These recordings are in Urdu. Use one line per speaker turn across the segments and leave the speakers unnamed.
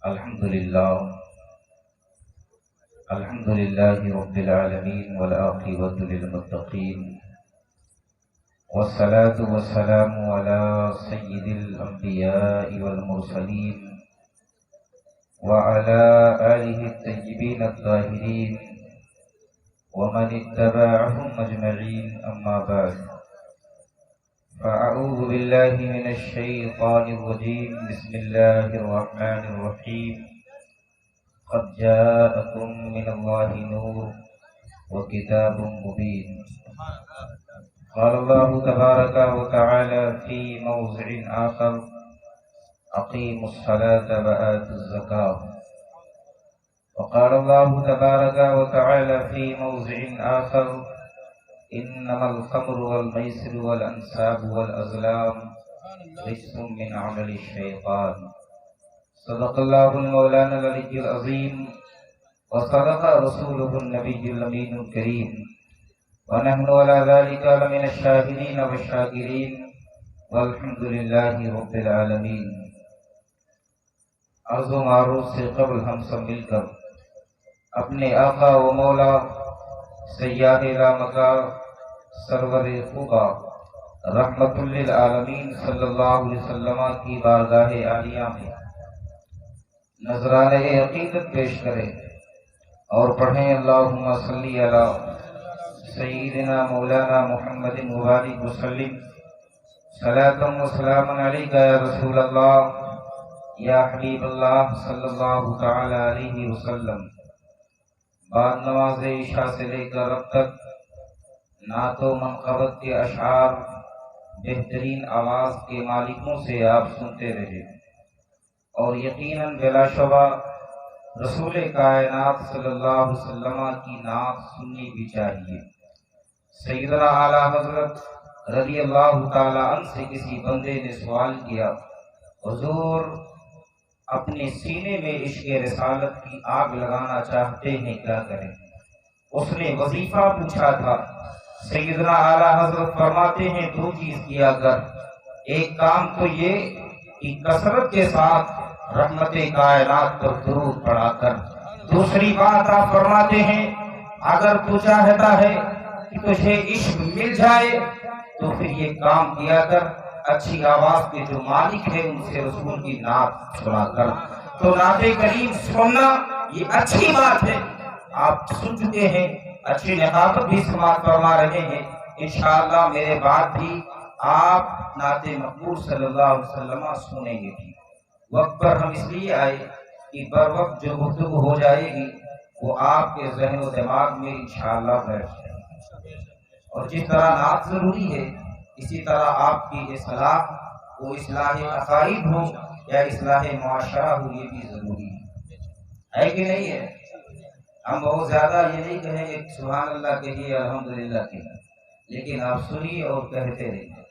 الحمد لله رب العالمين والعاقبة للمتقين والصلاة والسلام على سيد الأنبياء والمرسلين وعلى آله الطيبين الطاهرين ومن اتبعهم أجمعين، أما بعد، فأعوذ بالله من الشيطان الرجيم. بسم الله الرحمن الرحيم. قد جاءكم من الله نور وكتاب مبين. قال الله تبارك وتعالى في موضع آخر: أقيموا الصلاة وآتوا الزكاة. وقال الله تبارك وتعالى في موضع آخر: إنما الخمر والميسر والأنساب والأزلام رجس من عمل الشيطان. صدق الله المولانا العلي العظيم وصدق رسوله النبي الأمين الكريم، ونحن على ذلك لمن الشاهدين والشاكرين، والحمد لله رب العالمین. عرض و معروف سے قبل ہم سب مل کر اپنے آقا و مولا سیاد لامکا سرور خوبا رحمت للعالمین صلی اللہ علیہ وسلم کی بارگاہ عالیہ میں نذرانہ عقیدت پیش کریں اور پڑھیں: اللہم صلی علی سیدنا مولانا محمد وبارک وسلم صلاۃ و سلام علیک یا رسول اللہ یا حبیب اللہ صلی اللہ تعالی علیہ وسلم. بعد نماز عشاء سے لے کر اب تک نعت و منقبت کے اشعار بہترین آواز کے مالکوں سے آپ سنتے رہے، اور یقیناً بلا شبہ رسول کائنات صلی اللہ علیہ وسلم کی نعت سننی بھی چاہیے. سیدنا اعلیٰ حضرت رضی اللہ تعالی عنہ سے کسی بندے نے سوال کیا: حضور، اپنے سینے میں عشق رسالت کی آگ لگانا چاہتے ہیں، کیا کریں؟ اس نے وظیفہ پوچھا تھا. سیدنا اعلیٰ حضرت فرماتے ہیں دو چیز کیا کر. ایک کام تو یہ کہ کثرت کے ساتھ رحمت کائنات پر درود پڑھا کر. دوسری بات آپ فرماتے ہیں اگر تو چاہتا ہے کہ تجھے عشق مل جائے تو پھر یہ کام کیا کر، اچھی آواز کے جو مالک ہے ان سے رسول کی نعت سنا کر. تو نعت کریم سننا یہ اچھی بات ہے، آپ سن چکے ہیں، اچھی نقابت بھی سماعت فرما رہے ہیں. انشاءاللہ میرے بعد بھی آپ نعت مقبول صلی اللہ علیہ وسلم سنیں گے. وقت پر ہم اس لیے آئے کہ بر وقت جو گفتگو ہو جائے گی وہ آپ کے ذہن و دماغ میں انشاءاللہ بیٹھ جائے. اور جس طرح نعت ضروری ہے اسی طرح آپ کی اصلاح، وہ اصلاح عقائد ہو یا اصلاح معاشرہ ہو، یہ بھی ضروری ہے کہ نہیں ہے؟ ہم بہت زیادہ یہ نہیں کہیں کہ سبحان اللہ کہیے، الحمدللہ کہیے، لیکن آپ سنیے اور کہتے رہیے.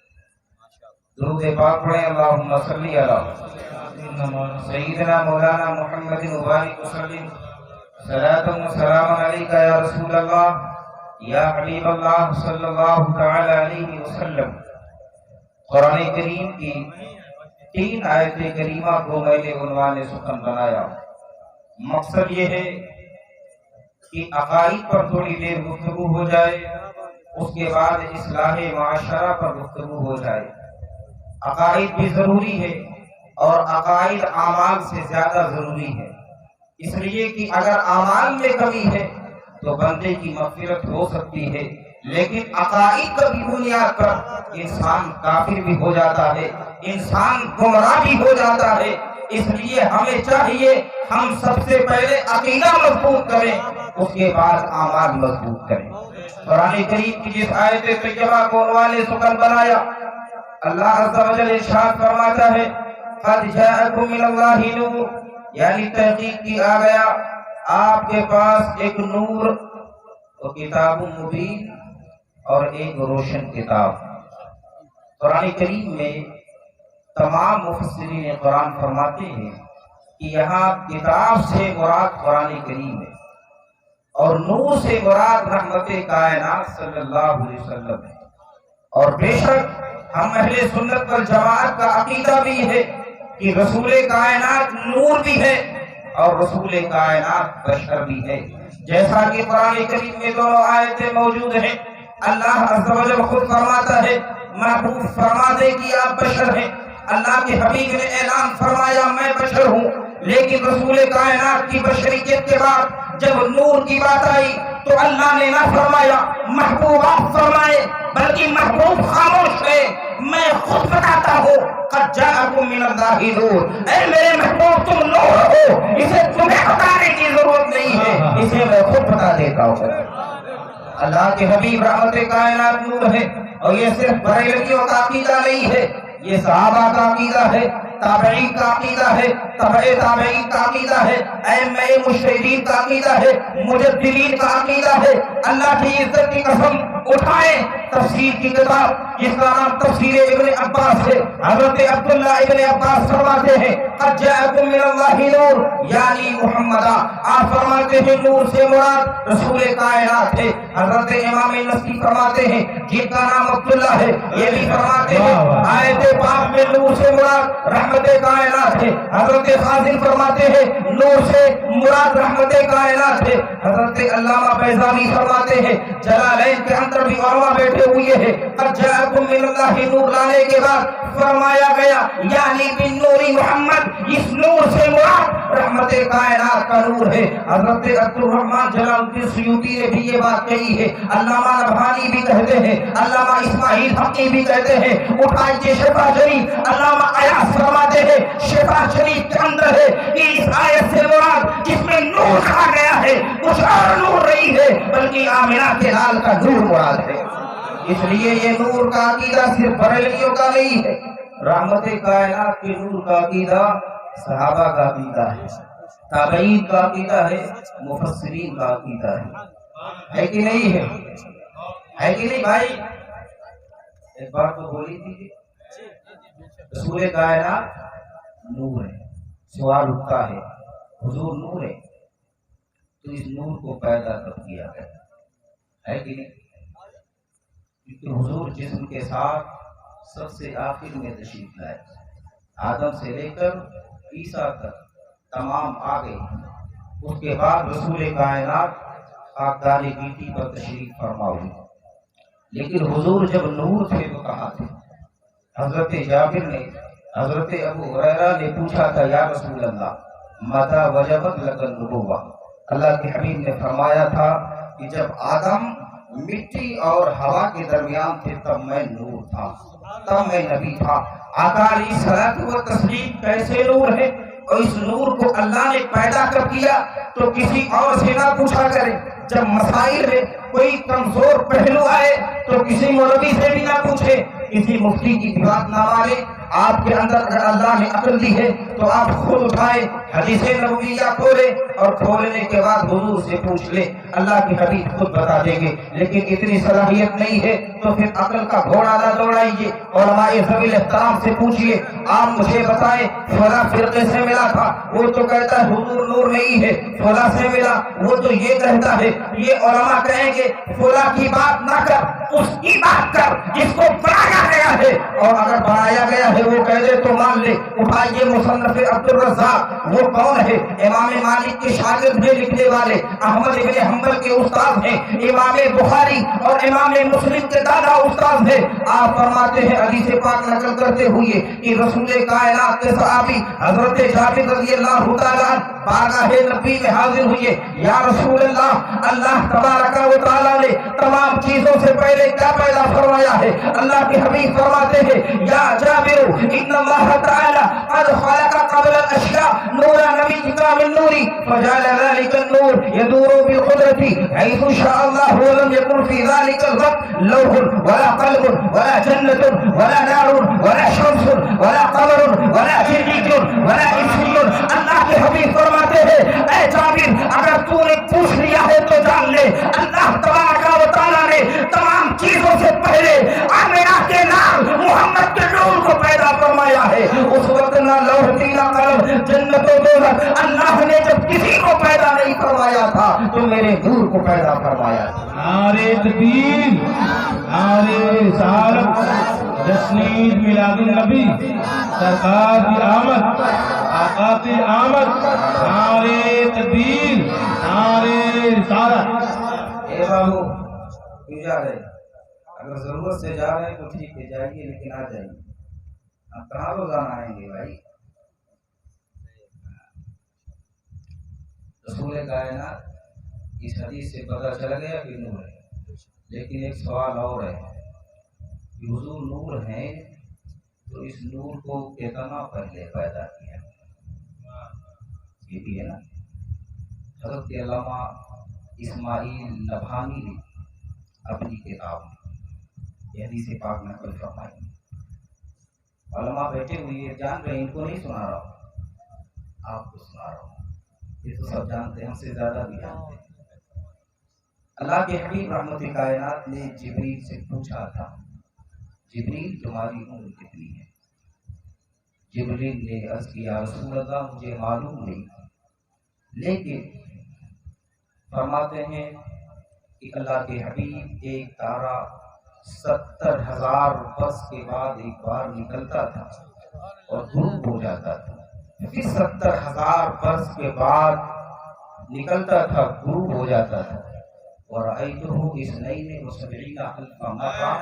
درود پاک پڑھیں: اللہم صلی علی سیدنا مولانا محمد وبارک وسلم صلاۃ و سلام علیک یا رسول اللہ یا حبیب اللہ صلی اللہ تعالی علیہ وسلم. قرآن کریم کی 3 آیت کریمہ کو میں نے عنوان سخن بنایا. مقصد یہ ہے کہ عقائد پر تھوڑی دیر گفتگو ہو جائے، اس کے بعد اصلاح معاشرہ پر گفتگو ہو جائے. عقائد بھی ضروری ہے اور عقائد اعمال سے زیادہ ضروری ہے، اس لیے کہ اگر اعمال میں کمی ہے تو بندے کی مغفرت ہو سکتی ہے، لیکن عقائد کی بنیاد پر انسان کافر بھی ہو جاتا ہے، انسان گمراہ بھی ہو جاتا ہے. اس لیے ہمیں چاہیے ہم سب سے پہلے عقیدہ مضبوط کریں، اس کے بعد اعمال مضبوط کریں. قرآن کریم کی جس آیت طیبہ کو عنوان سخن بنایا، اللہ عز و جل ارشاد فرماتا ہے: قد جاءکم من اللہ نور، یعنی تحقیق کی آ گیا آپ کے پاس ایک نور و کتاب مبین، اور ایک روشن کتاب. قرآن کریم میں تمام مفسرین قرآن فرماتے ہیں کہ یہاں کتاب سے مراد قرآن کریم ہے اور نور سے مراد رحمت کائنات صلی اللہ علیہ وسلم ہے. اور بے شک ہم اہل سنت والجماعت کا عقیدہ بھی ہے کہ رسول کائنات نور بھی ہے اور رسول کائنات بشر بھی ہے۔ جیسا کہ قرآن کریم میں دونوں آیتیں موجود ہیں، اللہ عز و جل خود فرماتا ہے، محبوب فرما دے کہ آپ بشر ہیں۔ اللہ کے حبیب نے اعلان فرمایا میں بشر ہوں، لیکن رسول کائنات کی بشریت کے بعد جب نور کی بات آئی تو اللہ نے نہ فرمایا محبوب آپ فرمائے، بلکہ محبوب خاموش ہے، میں خود بتاتا ہوں قد جاءکم من اللہ نور، اے میرے محبوب تم نور ہو، اسے تمہیں بتانے کی ضرورت نہیں ہے، اسے میں خود بتا دیتا ہوں۔ اللہ کے حبیب رحمت کائنات نور ہے، اور یہ صرف بریلویوں کا عقیدہ نہیں ہے، یہ صحابہ کا عقیدہ ہے، تابعین کا عقیدہ ہے، تبع تابعین کا عقیدہ ہے، ائمہ مجتہدین کا عقیدہ ہے، مجددین کا عقیدہ ہے۔ اللہ کی عزت کی قسم اٹھائیں، تفسیر کی کتاب جس کا نام تفسیر ابن عباس ہے، حضرت عبداللہ ابن عباس فرماتے ہیں قد جاءکم من اللہ نور یعنی محمدہ، آپ فرماتے ہیں نور سے مراد رسول کائنات ہے۔ حضرت امام نصفی فرماتے ہیں جن کا نام عبداللہ ہے، یہ بھی فرماتے ہیں آیت پاک میں نور سے مراد رحمت کائنات ہے۔ حضرت خازن فرماتے ہیں نور سے مراد رحمت کائنات ہے۔ حضرت علامہ بیضاوی فرماتے ہیں جلالین کے اندر بھی علماء بیٹھے ہوئے ہیں، قد جاءکم من اللہ نور لانے کے بعد فرمایا گیا یعنی بن نور محمد، اس نور سے مراد رحمت کائنات کا نور ہے۔ حضرت عبد الرحمن جلال الدین سیوطی نے بھی یہ بات کہی ہے، علامہ نبہانی بھی کہتے ہیں، علامہ اسماعیل حقی بھی کہتے ہیں۔ اٹھائیے شفا شریف، علامہ ایاز فرماتے ہیں شفا شریف کے اندر ہے کہ اس آیت سے مراد جس میں نور کہا گیا ہے کچھ اور نور نہیں ہے بلکہ آمنہ کے لال کا نور مراد ہے۔ اس لیے یہ نور کا عقیدہ صرف بریلویوں کا نہیں ہے، رحمت کائنات کے نور کا عقیدہ صحابہ کا عقیدہ ہے، تابعین کا عقیدہ ہے، مفسرین کا عقیدہ ہے کہ نہیں ہے؟ ہے کہ نہیں بھائی؟ ایک بار تو بولی تھی رسول کائنات نور ہے۔ سوال اٹھتا ہے حضور نور ہے تو اس نور کو پیدا کب کیا ہے کہ نہیں؟ کیونکہ حضور جسم کے ساتھ سب سے آخر میں تشریف لائے، آدم سے لے کر عیسیٰ تک تمام آ گئے، اس کے بعد رسول کائنات خاکدار گیٹی پر تشریف فرما ہوئی۔ لیکن حضور جب نور تھے تو کہاں تھے؟ حضرت جابر نے حضرت ابو ہریرہ نے پوچھا تھا یا رسول اللہ متى وجبت لك النبوہ، اللہ کے حبیب نے فرمایا تھا کہ جب آدم مٹی اور ہوا کے درمیان تھے تب میں نور تھا، تب میں نبی تھا۔ آقا علیہ الصلوۃ والتسلیم کیسے نور ہے اور اس نور کو اللہ نے پیدا کر کیا تو کسی اور سے نہ پوچھا کرے۔ جب مسائل میں کوئی کمزور پہلو آئے تو کسی مولوی سے بھی نہ پوچھے، کسی مفتی کی بھی بات نہ مانے۔ آپ کے اندر اگر اللہ نے عقل دی ہے تو آپ خود اٹھائے حدیث نبویہ کھولے اور کھولنے کے بعد حضور سے پوچھ لے، اللہ کے حبیب خود بتا دیں گے۔ لیکن اتنی صلاحیت نہیں ہے تو پھر عقل کا گھوڑا نہ دوڑائیے، علماء ذوی احترام سے پوچھئے، آپ مجھے بتائیں فلاں فرقے سے ملا تھا وہ تو کہتا ہے حضور نور نہیں ہے، فلاں سے ملا وہ تو یہ کہتا ہے، یہ علماء کہیں گے فلاں کی بات نہ کر، اس کی بات کر جس کو بنایا گیا ہے، اور اگر بنایا گیا ہے وہ کہہ دے تو مان لے۔ اٹھائیے مصنف عبد الرزاق، وہ کون ہے؟ امام مالک کے شاگرد ہیں لکھنے والے، احمد بن حنبل کے استاد ہیں، امام بخاری اور امام مسلم کے دادا استاد ہیں۔ آپ فرماتے ہیں حدیث پاک نقل کرتے ہوئے کہ رسول کائنات کے صحابی حضرت جابر رضی اللہ تعالیٰ بارگاہ نبی میں حاضر ہوئے، یا رسول اللہ، اللہ تبارک و تعالیٰ نے تمام چیزوں سے پہلے کیا پیدا فرمایا ہے؟ اللہ کے حبیب فرماتے ہیں یا جابر ان اللہ تعالی قد خلق قبل الاشیاء نورا نبی کا من نوری فجعل ذلك النور يدور بالقدرة حيث شاء الله ولم يكن في ذلك الوقت لوح ولا قلب ولا جنة ولا نار ولا شمس ولا قمر ولا جريج ولا انسي۔ اللہ کے حبیب فرماتے ہیں اے جابر اگر تو نے پوچھ لیا ہے تو جان لے اللہ تبارک و تعالی نے تمام چیزوں سے پہلے آمنہ کے نام محمد کے نور کو پیدا فرمایا ہے۔ اس وقت نہ لوح تھی نہ قلم، جنت و دوزخ، اللہ نے جب کسی کو پیدا نہیں فرمایا تھا تو میرے نور کو پیدا فرمایا تھا۔
نعرہ تکبیر، نعرہ رسالت، جشن عید میلاد النبی، سرکار کی آمد۔ آقا کی آمد، نعرہ تکبیر، نعرہ رسالت۔
اے بابو کیوں جا رہے؟ اگر ضرورت سے جا رہے ہیں تو ٹھیک ہے جائیے، لیکن آ جائیے، ہم کہاں روزانہ آئیں گے بھائی؟ رسول کائنات اس حدیث سے پتہ چل گیا کہ نور ہے، لیکن ایک سوال اور ہے کہ حضور نور ہیں تو اس نور کو کتنا پہلے پیدا کیا؟ یہ بھی ہے نا۔ حضرت علامہ اسماعیل نبھانی نے اپنی کتاب میں یہ حدیث پاک نقل فرمائی۔ علماء بیٹھے ہوئے ہیں، جان رہے ہیں، ان کو نہیں سنا رہا ہوں، آپ کو سنا رہا ہوں، یہ تو سب جانتے ہیں، ہم سے زیادہ بھی جانتے ہیں۔ اللہ کے حبیب رحمت کائنات نے جبریل سے پوچھا تھا، جبریل تمہاری عمر کتنی ہے؟ جبریل نے عرض کیا رسول اللہ مجھے معلوم نہیں، لیکن فرماتے ہیں کہ اللہ کے حبیب ایک تارا 70,000 برس کے بعد ایک بار نکلتا تھا اور غروب ہو جاتا تھا، پھر 70,000 برس کے بعد نکلتا تھا غروب ہو جاتا تھا۔ وَرَأَيْتُهُ اثْنَيْنِ وَسَبْعِينَ أَلْفَ مَرَّةٍ،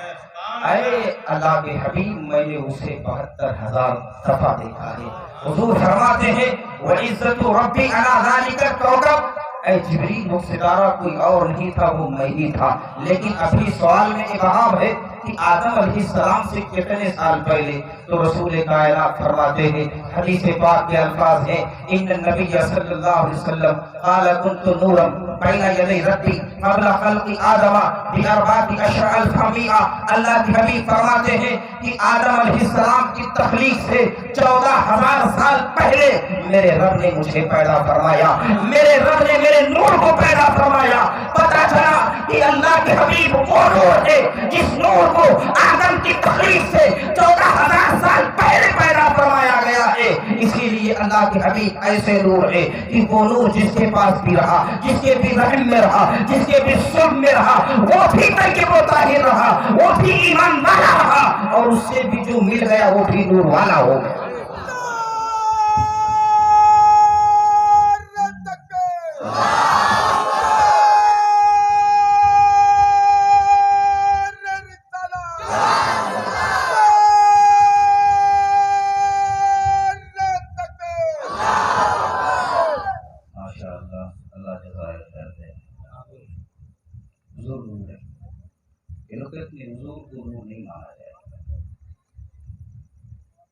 اے اللہ کے حبیب میں نے اسے 72,000 دفعہ دیکھا ہے۔ حضور فرماتے ہیں وَعِزَّةُ رَبِّي عَلَى ذَلِكَ الْكَوْكَبِ، اے جبریل وہ ستارہ کوئی اور نہیں تھا، وہ میں ہی تھا۔ لیکن ابھی سوال میں ابہام ہے کہ آدم علیہ السلام سے کتنے سال پہلے؟ تو رسول کائنات فرماتے ہیں، حدیث پاک کے الفاظ ہیں، ان النبی صلی اللہ علیہ وسلم قال كنت نورا بین یدی ربی قبل خلق آدم ب14,000 اللہ کے حبیب فرماتے ہیں کہ آدم علیہ السلام کی تخلیق سے 14,000 سال پہلے میرے رب نے مجھے پیدا فرمایا، میرے رب نے میرے نور کو پیدا فرمایا۔ پتا چلا کہ اللہ کے حبیب وہ نور ہے جس نور کو آدم کی تخلیق سے 14,000 سال پہلے پیدا فرمایا گیا ہے۔ اسی لیے اللہ کے حبیب ایسے نور ہے کہ وہ نور جس کے پاس بھی رہا، جس کے بھی رحم میں رہا، جس کے بھی سلب میں رہا، وہ بھی طیب و طاہر رہا، وہ بھی ایمان والا رہا، اور اس سے بھی جو مل گیا وہ بھی نور والا ہو گیا۔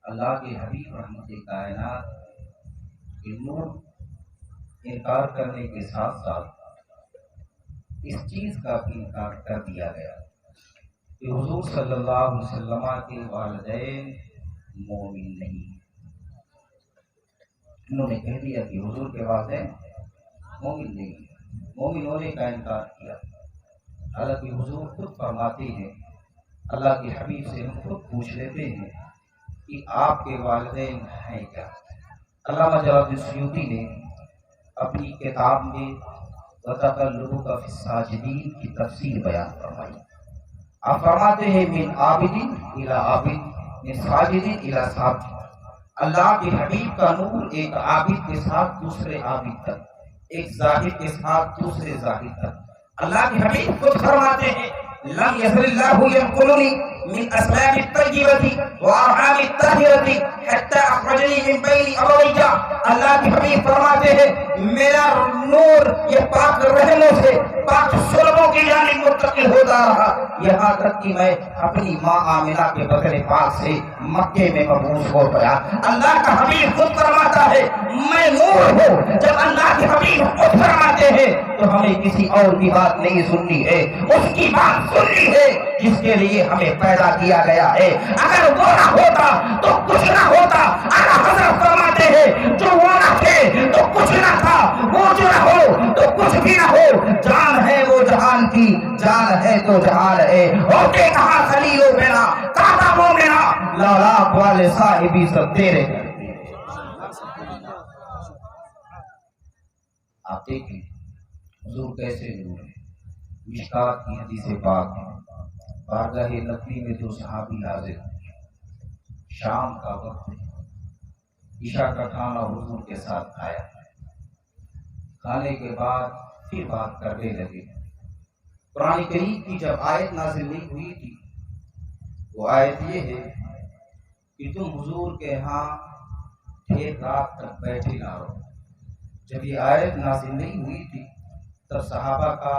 اللہ کے حبیب رحمت کائنات کے نور انکار کرنے کے ساتھ ساتھ اس چیز کا بھی انکار کر دیا گیا کہ حضور صلی اللہ علیہ وسلم کے والدین مومن نہیں۔ انہوں نے کہہ دیا کہ حضور کے والدین مومن نہیں، مومن ہونے کا انکار کیا۔ حالانکہ حضور خود فرماتے ہیں، اللہ کے حبیب سے ہم خود پوچھ لیتے ہیں کہ آپ کے والدین ہیں کیا؟ علامہ جلال الدین سیوطی نے اپنی کتاب میں وَتَقَلُّبُكَ فِي السَّاجِدِينَ کی تفسیر بیان فرمائی۔ آپ فرماتے ہیں من عابد الى عابد، من ساجد الى ساجد، اللہ کے حبیب کا نور ایک عابد کے ساتھ دوسرے عابد تک، ایک زاہد کے ساتھ دوسرے زاہد تک۔ اللہ کے حبیب خود فرماتے ہیں لم يزل اللہ ينقلنی من اسلام الطیبۃ وارحام الطاہرۃ حتی اخرجنی من بین ابویہ۔ اللہ کے حبیب فرماتے ہیں میرا نور یہ پاک رحموں سے پاک سلبوں کی جانب منتقل ہوتا رہا، یہاں تک کہ میں اپنی ماں آمنہ کے بدن پاک سے مکے میں مبعوث ہو گیا۔ اللہ کا حبیب خود فرماتا ہے میں نور ہوں۔ جب اللہ کے حبیب خود فرماتے ہیں تو ہمیں کسی اور کی بات نہیں سننی ہے، اس کی بات سننی ہے جس کے لیے ہمیں پیدا کیا گیا ہے۔ اگر وہ نہ ہوتا تو کچھ نہ ہوتا۔ اعلیٰ حضرت فرماتے ہیں جو وہ نہ تھے تو کچھ نہ تھا، وہ جو نہ ہو تو کچھ بھی نہ ہو۔ جان ہے وہ جہان کی، جان ہے تو جہان ہے، ہوتے کہاں خلیل و میرا کعبہ وہ میرا، لالاک والے صاحبی سب تیرے۔ آپ دیکھیں حضور کیسے نور ہے۔ مشکات کی حدیث پاک ہے، بارگاہ نبی میں جو صحابی حاضر ہیں، شام کا وقت ہے، عشاء کا کھانا حضور کے ساتھ کھایا، کھانے کے بعد پھر بات کرنے لگے۔ قرآن کریم کی جب آیت نازل نہیں ہوئی تھی، وہ آیت یہ ہے کہ تم حضور کے ہاں دیر رات تک بیٹھے نہ رہو۔ جب یہ آیت نازل نہیں ہوئی تھی تب صحابہ کا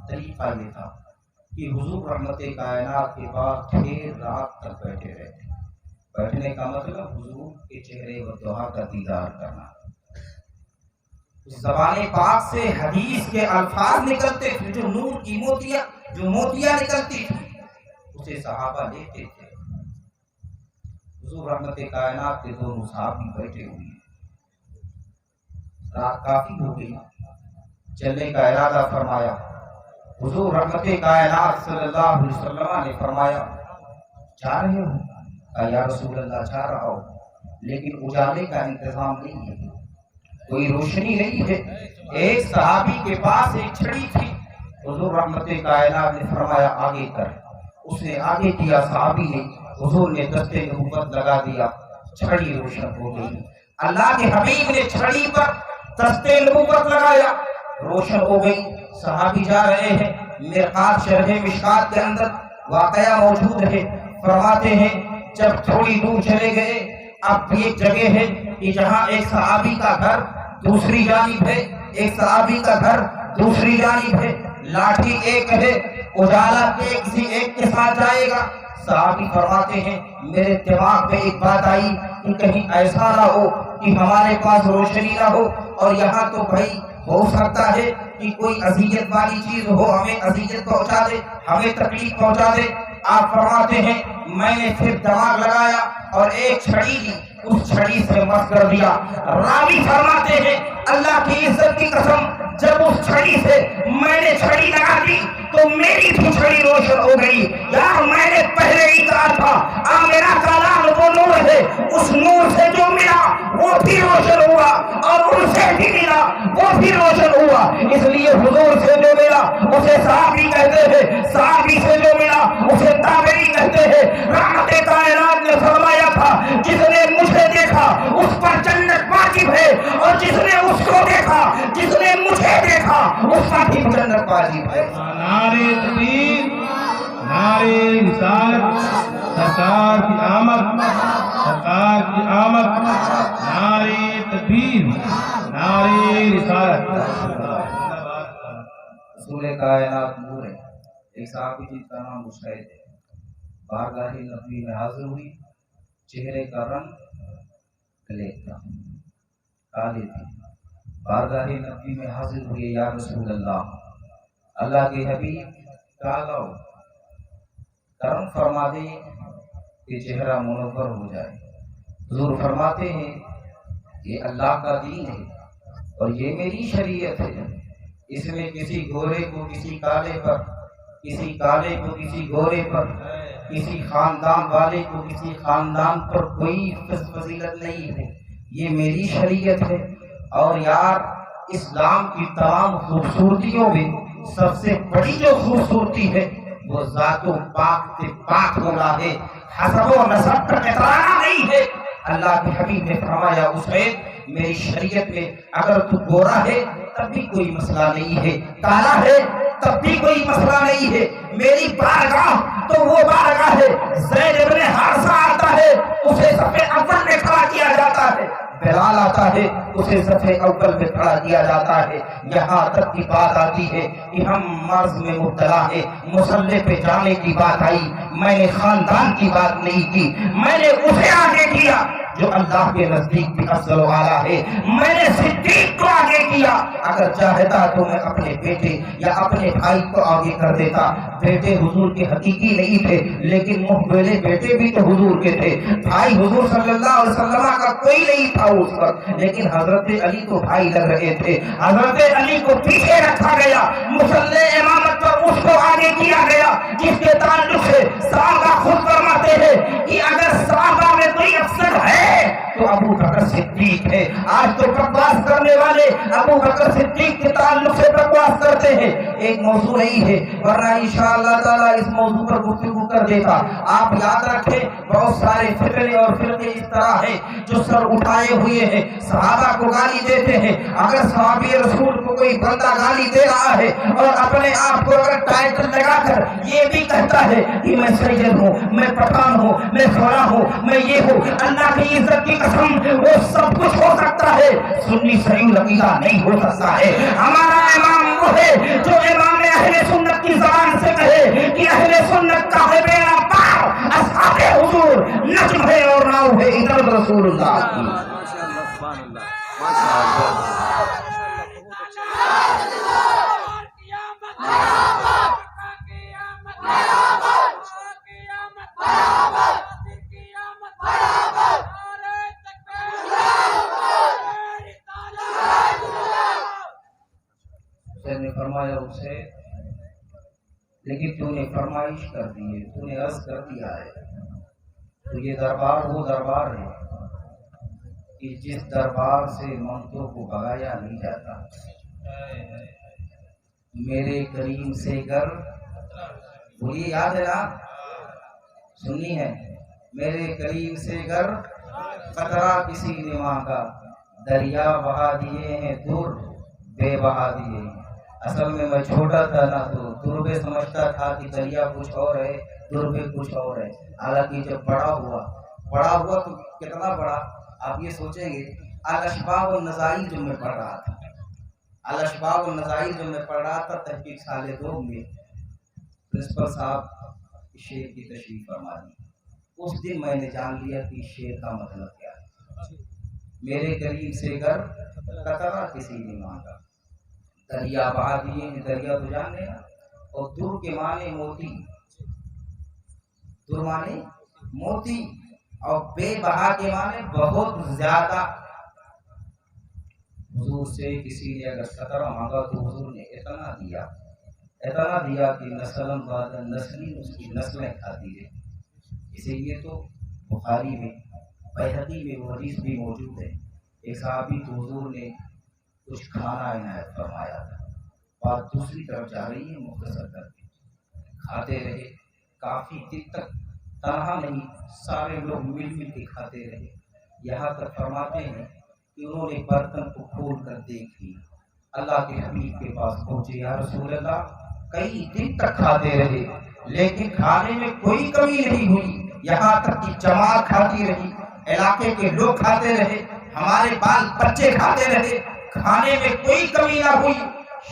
طریقہ یہ تھا کہ حضور رحمت کائنات کے بعد دیر رات تک بیٹھے رہتے۔ بیٹھنے کا مطلب حضور کے چہرے و دعا کا دیدار کرنا۔ زبان پاک سے حدیث کے الفاظ نکلتے تھے، جو نور کی موتیاں نکلتی تھی، اسے صحابہ لیتے تھے۔ حضور رحمت کائنات کے دونوں صحابی بیٹھے ہوئے ہیں، رات کافی ہو گئی، چلنے کا ارادہ فرمایا۔ حضور رحمت کائنات صلی اللہ علیہ وسلم نے فرمایا جا رہے ہو؟ کہا یا رسول اللہ جا رہا ہو، لیکن اجالے کا انتظام نہیں ہے، کوئی روشنی نہیں ہے۔ ایک صحابی کے پاس ایک چھڑی تھی، حضور رحمت کائنات نے فرمایا آگے کر۔ اس نے آگے کیا، صحابی نے، حضور نے دست نبوت لگا دیا، چھڑی روشن ہو گئی۔ اللہ کے حبیب نے چھڑی پر دست نبوت لگایا، روشن ہو گئی۔ صحابی جا رہے ہیں، مرقات شرح مشکات کے اندر واقعہ موجود ہے، فرماتے ہیں جب تھوڑی دور چلے گئے، اب ایک جگہ ہے کہ جہاں ایک صحابی کا گھر دوسری جانب ہے، ایک صحابی کا گھر دوسری جانب ہے، لاٹھی ایک ہے، اجالا کسی ایک کے ساتھ جائے گا۔ صحابی فرماتے ہیں میرے دماغ میں ایک بات آئی کہ کہیں ایسا نہ ہو کہ ہمارے پاس روشنی نہ ہو، اور یہاں تو بھائی ہو سکتا ہے کہ کوئی اذیت والی چیز ہو، ہمیں اذیت پہنچا دے، ہمیں تکلیف پہنچا دے۔ آپ فرماتے ہیں میں نے پھر دماغ لگایا اور ایک چھڑی لی، اس چھڑی سے مس کر دیا۔ راوی فرماتے ہیں اللہ کی عزت کی قسم، جب اس چھڑی سے میں نے چھڑی لگا دی تو میری بھی چھڑی روشن ہو گئی۔ یار میں نے پہلے ہی کہا تھا میرا کلام وہ نور ہے، اس نور سے جو ملا وہ بھی روشن ہوا، اور ان سے بھی ملا وہ بھی روشن ہوا۔ اس لیے حضور سے جو ملا اسے صحابی کہتے ہیں، صحابی سے جو ملا اسے تابعی کہتے ہیں۔ رحمت کائنات نے فرمایا تھا جس نے مجھے دیکھا اس پر جنت واجب ہے، اور جس نے اس کو دیکھا، جس نے مجھے دیکھا اس پر بھی جنت واجب ہے۔
نعرے تکبیر، نعرے رسالت، سرکار کی آمد، سرکار کی آمد، نعرے تکبیر، نعرے رسالت۔
رسول کائنات نور ہے۔ ایک صحابی جن کا نام مشاہد ہے، بارگاہ نبوی میں حاضر ہوئی، چہرے کا رنگ گلیٹ تھا، کالے تھے۔ بارگاہ نبوی میں حاضر ہوئے، یا رسول اللہ کے حبیب کالا ہو، کرم فرما دے کہ چہرہ منور ہو جائے۔ حضور فرماتے ہیں یہ اللہ کا دین ہے اور یہ میری شریعت ہے، اس میں کسی گورے کو کسی کالے پر، کسی کالے کو کسی گورے پر، کسی خاندان والے کو کسی خاندان پر کوئی فضیلت نہیں ہے، یہ میری شریعت ہے۔ اور یار اسلام کی تمام خوبصورتیوں میں سب سے بڑی جو خوبصورتی ہے وہ ذات و پاک سے پاک ہونا ہے، حسب و نسب کا ٹکرانا نہیں ہے۔ اللہ کے حبیب نے فرمایا اس میں میری شریعت میں اگر تو گورا ہے تب بھی کوئی مسئلہ نہیں ہے، کالا ہے تب بھی کوئی مسئلہ نہیں ہے، میری بارگاہ تو وہ بارگاہ ہے۔ زید ابن حارثہ آتا ہے اسے صف اول میں کھڑا کیا جاتا ہے، بلال آتا ہے اسے صف اول میں کھڑا کیا جاتا ہے۔ یہاں تک کی بات آتی ہے کہ ہم مرض میں مبتلا ہے، مصلے پہ جانے کی بات آئی، میں نے خاندان کی بات نہیں کی، میں نے اسے آگے کیا جو اللہ کے نزدیک بھی افضل و اعلیٰ ہے، میں نے صدیق کو آگے کیا۔ اگر چاہتا تو میں اپنے بیٹے یا اپنے بھائی کو آگے کر دیتا۔ بیٹے حضور کے حقیقی نہیں تھے لیکن محبوبے بیٹے بھی تو حضور کے تھے، بھائی حضور صلی اللہ علیہ وسلم کا کوئی نہیں تھا اس وقت، لیکن حضرت علی کو بھائی لگ رہے تھے، حضرت علی کو پیچھے رکھا گیا، مصلی امامت پر اس کو آگے کیا گیا، جس کے تعلق سے صحابہ خود فرماتے ہیں کہ اگر صحابہ میں کوئی افسر ہے تو ابو بکر صدیق ہے۔ آج تو بکواس کرنے والے ابو بکر صدیق کے تعلق سے بکواس کرتے ہیں، ایک موضوع نہیں ہے، ورنہ انشاءاللہ تعالیٰ اس موضوع پر گفتگو کر دیتا۔ آپ یاد رکھیں بہت سارے فتنے اور فرقے اس طرح ہیں جو سر اٹھائے ہوئے ہیں، صحابہ کو گالی دیتے ہیں۔ اگر صحابی رسول کو کوئی بندہ گالی دے رہا ہے اور اپنے آپ کو اگر ٹائٹل لگا کر یہ بھی کہتا ہے کہ میں سید ہوں، میں پٹھان ہوں، میں فلاں ہوں، میں یہ ہوں، اللہ کی عزت کی قسم وہ سب کچھ ہو سکتا ہے، سنی صحیح عقیدہ نہیں ہو سکتا ہے۔ ہمارا امام وہ ہے جو امام اہل سنت کی زبان سے کہے کہ اہل سنت کا ہے بیڑا پار، اصحاب حضور نجم ہے اور ناؤ ہے ادھر رسول اللہ کی۔ نے فرمایا اس سے، لیکن تو نے فرمائش کر دی ہے، تو نے عرض کر دیا ہے، تو یہ دربار وہ دربار ہے کہ جس دربار سے منتوں کو بھگایا نہیں جاتا۔ میرے کریم سے گر بولیے یاد ہے نا، سنی ہے، میرے کریم سے گر قطرہ کسی نے مانگا، دریا بہا دیے ہیں دور بے بہا دیے ہیں۔ اصل میں چھوٹا تھا نا تو دور سمجھتا تھا کہ دریا کچھ اور ہے، دور کچھ اور ہے، حالانکہ جب بڑا ہوا تو کتنا بڑا آپ یہ سوچیں گے۔ الاشباب والنظائر جو میں پڑھ رہا تھا، الاشباب والنظائر جو میں پڑھ رہا تھا تحقیق سال 2 میں پرنسپل صاحب شعر کی تشریح فرما دی، اس دن میں نے جان لیا کہ شعر کا مطلب کیا ہے۔ میرے کریم سے گر قطرہ کسی نے مانگا، دریا بہا دیے ہیں، دریا تو جان لینا، اور در کے معنی موتی، در معنی موتی، اور بے بہا کے معنی بہت زیادہ۔ حضور سے کسی نے اگر قطرہ مانگا تو حضور نے اتنا دیا کہ نسلاً بعد نسلی اس کی نسلیں کھاتی ہے۔ اسی لیے تو بخاری میں بیہقی میں وہ حدیث بھی موجود ہے، ایک صحابی کو حضور نے کچھ کھانا عنایت فرمایا تھا، بات دوسری طرف جا رہی ہے، مختصر کر کے کھاتے رہے، کافی دن تک تنہا نہیں، سارے لوگ مل کے کھاتے رہے، یہاں تک فرماتے ہیں کہ انہوں نے برتن کو کھول کر دیکھ لی، اللہ کے حبیب کے پاس پہنچے، یا رسول اللہ کئی دن تک کھاتے رہے لیکن کھانے میں کوئی کمی نہیں ہوئی، یہاں تک کہ جماعت کھاتی رہی، علاقے کے لوگ کھاتے رہے، ہمارے بال بچے کھاتے رہے، کھانے میں کوئی کمی نہ ہوئی۔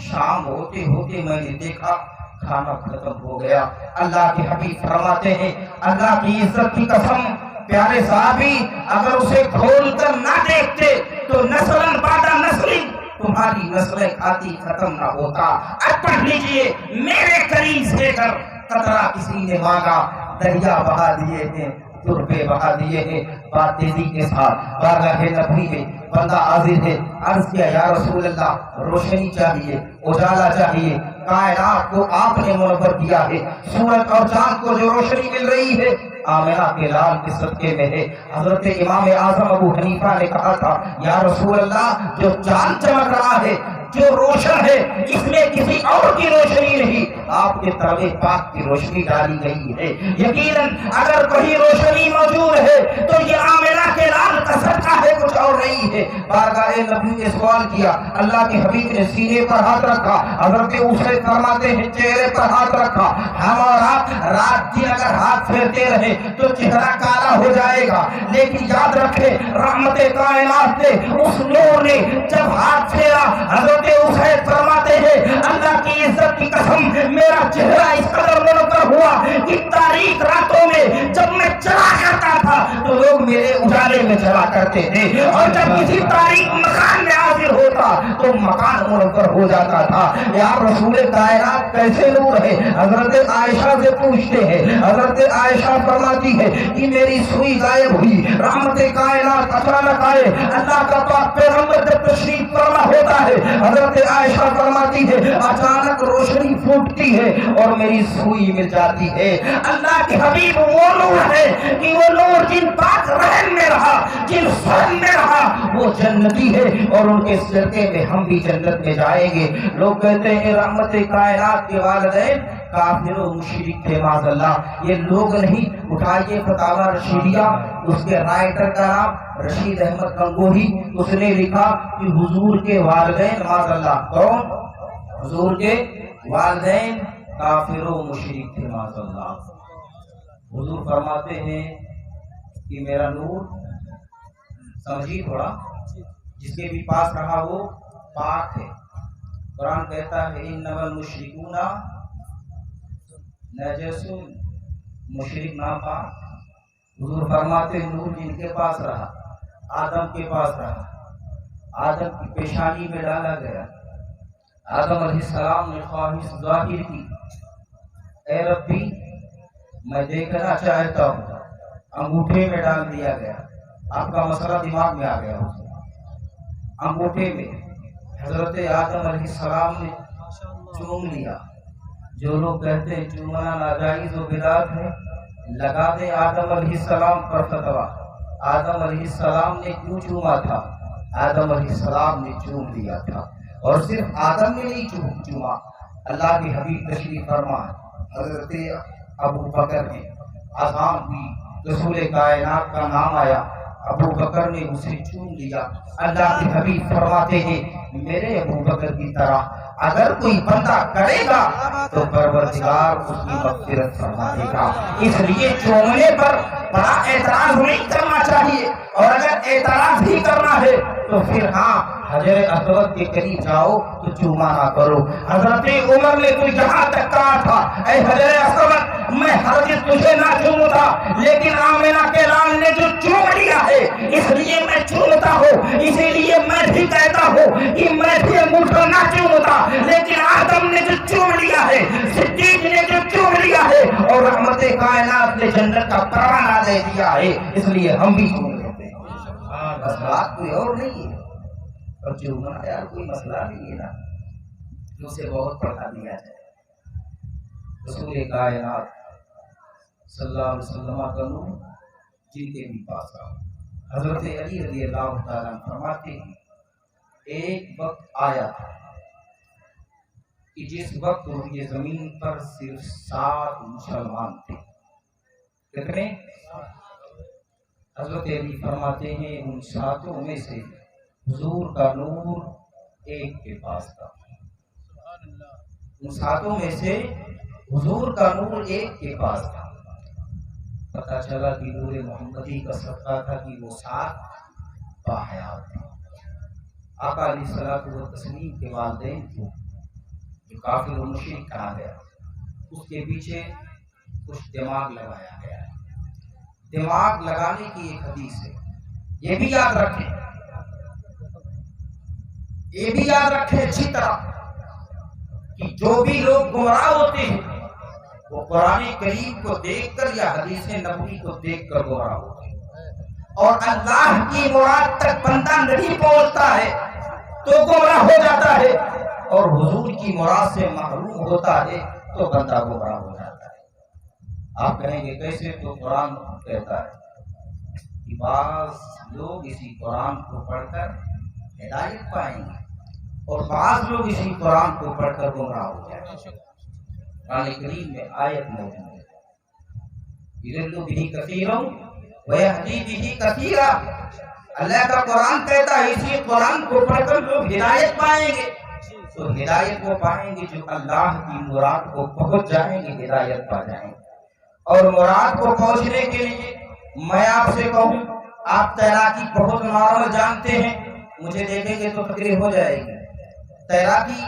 شام ہوتے ہوتے میں نے دیکھا کھانا ختم ہو گیا۔ اللہ کے حبیب فرماتے ہیں اللہ کی عزت کی قسم پیارے صحابی اگر اسے کھول کر نہ دیکھتے تو نسلاً بعد نسلی تمہاری نسلیں کھاتی ختم نہ ہوتا۔ اب پڑھ لیجئے، میرے کریم سے کر قطرہ کسی نے مانگا، دریا بہا دیے ہیں، تربے بہا دیے ہیں۔ بات تیزی کے ساتھ بارگاہ نبی میں بندہ حاضر ہے، عرض کیا یا رسول اللہ روشنی چاہیے، اجالا چاہیے، کائنات کو آپ نے منور کیا ہے، سورج اور چاند کو جو روشنی مل رہی ہے آمنہ کے لال کے صدقے میں ہے۔ حضرت امام اعظم ابو حنیفہ نے کہا تھا یا رسول اللہ جو چاند چمک رہا ہے، جو روشن ہے، اس میں کسی اور کی روشنی نہیں، آپ کے تابع پاک کی روشنی ڈالی گئی ہے۔ یقیناً اگر کوئی روشنی موجود ہے تو یہ آمنہ کے لال کا صدقہ ہے، کچھ اور نہیں ہے۔ بارگاہ نبی نے سوال کیا، اللہ کے حبیب نے سینے پر ہاتھ رکھا، حضرت اسے فرماتے ہیں چہرے پر ہاتھ رکھا۔ ہم اور آپ رات دن اگر ہاتھ پھیرتے رہے تو چہرہ کالا ہو جائے گا، لیکن یاد رکھے رحمت کائنات نے اس نور نے جب ہاتھ پھیرا، حضرت اسید فرماتے ہیں اللہ کی عزت کی قسم میرا چہرہ اس قدر منور ہوا کہ تاریک راتوں میں جب میں چلا کرتا تھا تو لوگ میرے اجالے میں چلا کرتے تھے، اور جب کسی تاریک مکان میں حاضر ہوتا تو مکان منور ہو جاتا تھا۔ یا رسول کائنات کیسے نور ہے؟ حضرت عائشہ سے پوچھتے ہیں، حضرت عائشہ فرماتی ہے کہ میری سوئی غائب ہوئی، رحمت کائنات اچانک آئے، اللہ کا پاک پیغمبر جب تشریف فرما ہوتا ہے حضرت عائشہ فرماتی ہے اچانک روشنی پھوٹتی ہے اور میری سوئی مل جاتی ہے. اللہ کے حبیب وہ نور ہے کہ وہ نور جن پاک رحم میں رہا، جن سن میں رہا، وہ جنتی ہے اور ان کے صدقے میں ہم بھی جنت میں جائیں گے. لوگ کہتے ہیں رحمت کائنات کے والدین کافر و مشرک تھے، معاذ اللہ. یہ لوگ نہیں. اٹھائیے فتاوی رشیدیہ، اس کے رائٹر کا نام رشید احمد گنگوہی. اس نے لکھا کہ حضور کے والدین، معاذ اللہ، کون؟ حضور کے والدین کافر و مشرک تھے، معاذ اللہ. حضور فرماتے ہیں کہ میرا نور، سمجھیے تھوڑا، جس کے بھی پاس رہا وہ پاک ہے. قرآن کہتا ہے انما المشرکون نجس، مشرک ناپاک. حضور فرماتے ہیں نور جن کے پاس رہا، آدم کے پاس رہا، آدم کی پیشانی میں ڈالا گیا. آدم علیہ السلام نے خواہش ظاہر کی، اے ربی میں دیکھنا چاہتا ہوں، انگوٹھے میں ڈال دیا گیا. آپ کا مسئلہ دماغ میں آ گیا. انگوٹھے میں حضرت آدم علیہ السلام نے چوم لیا. جو لوگ کہتے ہیں چومنا ناجائز و بدعت ہے، لگا دیں آدم علیہ السلام پر فتویٰ. آدم علیہ السلام نے کیوں چوما تھا؟ آدم علیہ السلام نے چوم لیا تھا. اور صرف آدم نے نہیں چوما، اللہ کے حبیب تشریف فرما حضرت ابو بکر نے اذان دی، رسول کائنات کا نام آیا، ابو بکر نے اسے چوم لیا. اللہ کے حبیب فرماتے ہیں میرے ابو بکر کی طرح اگر کوئی بندہ کرے گا تو پروردگار اس کی مغفرت فرما دے گا. اس لیے چومنے پر بڑا اعتراض نہیں کرنا چاہیے، اور اگر اعتراض بھی کرنا ہے تو پھر ہاں حجر اسود کے قریب جاؤ تو چوما نہ کرو. حضرت عمر نے تو یہاں تک کہا تھا اے حجر اسود میں ہرگز تجھے نہ چومتا، لیکن آمنہ کے لال نے جو چوم لیا ہے اس لیے میں چومتا ہوں. اسی لیے میں بھی کہتا ہوں کہ میں بھی انگوٹھا نہ چومتا، لیکن آدم نے جو چوم لیا ہے، صدیق نے جو چوم لیا ہے، اور رحمت کائنات نے جنت کا پروانہ دے دیا ہے، اس لیے ہم بھی چوم لیتے ہیں. بس بات کوئی اور نہیں ہے. اور چومنا یار کوئی مسئلہ نہیں ہے نا، اسے بہت پڑھا دیا جائے. رسول کائنات صلی اللہ علیہ وسلم کا نور جن کے بھی پاس رہا. حضرت علی رضی اللہ تعالیٰ فرماتے ہیں ایک وقت آیا تھا کہ جس وقت یہ زمین پر صرف 7 مسلمان تھے. کتنے؟ حضرت علی فرماتے ہیں ان 7 میں سے حضور کا نور ایک کے پاس تھا. ان 7 میں سے حضور کا نور ایک کے پاس تھا. پتہ چلا کہ نور محمدی کا صدقہ تھا کہ وہ 7 باحیات تھے. آقا علیہ الصلوۃ والتسلیم کے والدین کو جو کافر و مشرک کہا گیا، اس کے پیچھے کچھ دماغ لگایا گیا ہے. دماغ لگانے کی ایک حدیث ہے، یہ بھی یاد رکھیں، یہ بھی یاد رکھیں اچھی طرح کہ جو بھی لوگ گمراہ ہوتے ہیں وہ قرآن کریم کو دیکھ کر یا حدیث نبوی کو دیکھ کر گمراہ ہوتے ہیں. اور اللہ کی مراد تک بندہ نہیں پہنچتا ہے تو گمراہ ہو جاتا ہے، اور حضور کی مراد سے محروم ہوتا ہے تو بندہ گمراہ ہو جاتا ہے. آپ کہیں گے کیسے؟ تو قرآن کہتا ہے کہ بعض لوگ اسی قرآن کو پڑھ کر ہدایت پائیں گے اور بعض لوگ اسی قرآن کو پڑھ کر گمراہ ہو جائیں گے. قرآن کریم میں آیت موجود ہے یضل بہ کثیرا ویہدی بہ کثیرا. اللہ کا قرآن کہتا ہے اسی قرآن کو پڑھ کر لوگ ہدایت پائیں گے. تو ہدایت وہ پائیں گے جو اللہ کی مراد کو پہنچ جائیں گے، ہدایت پا جائیں گے. اور مراد کو پہنچنے کے لیے میں آپ سے کہوں، آپ تیراکی بہت نارمل جانتے ہیں، مجھے دیکھیں گے تو تقریر ہو جائے گی. تیراکی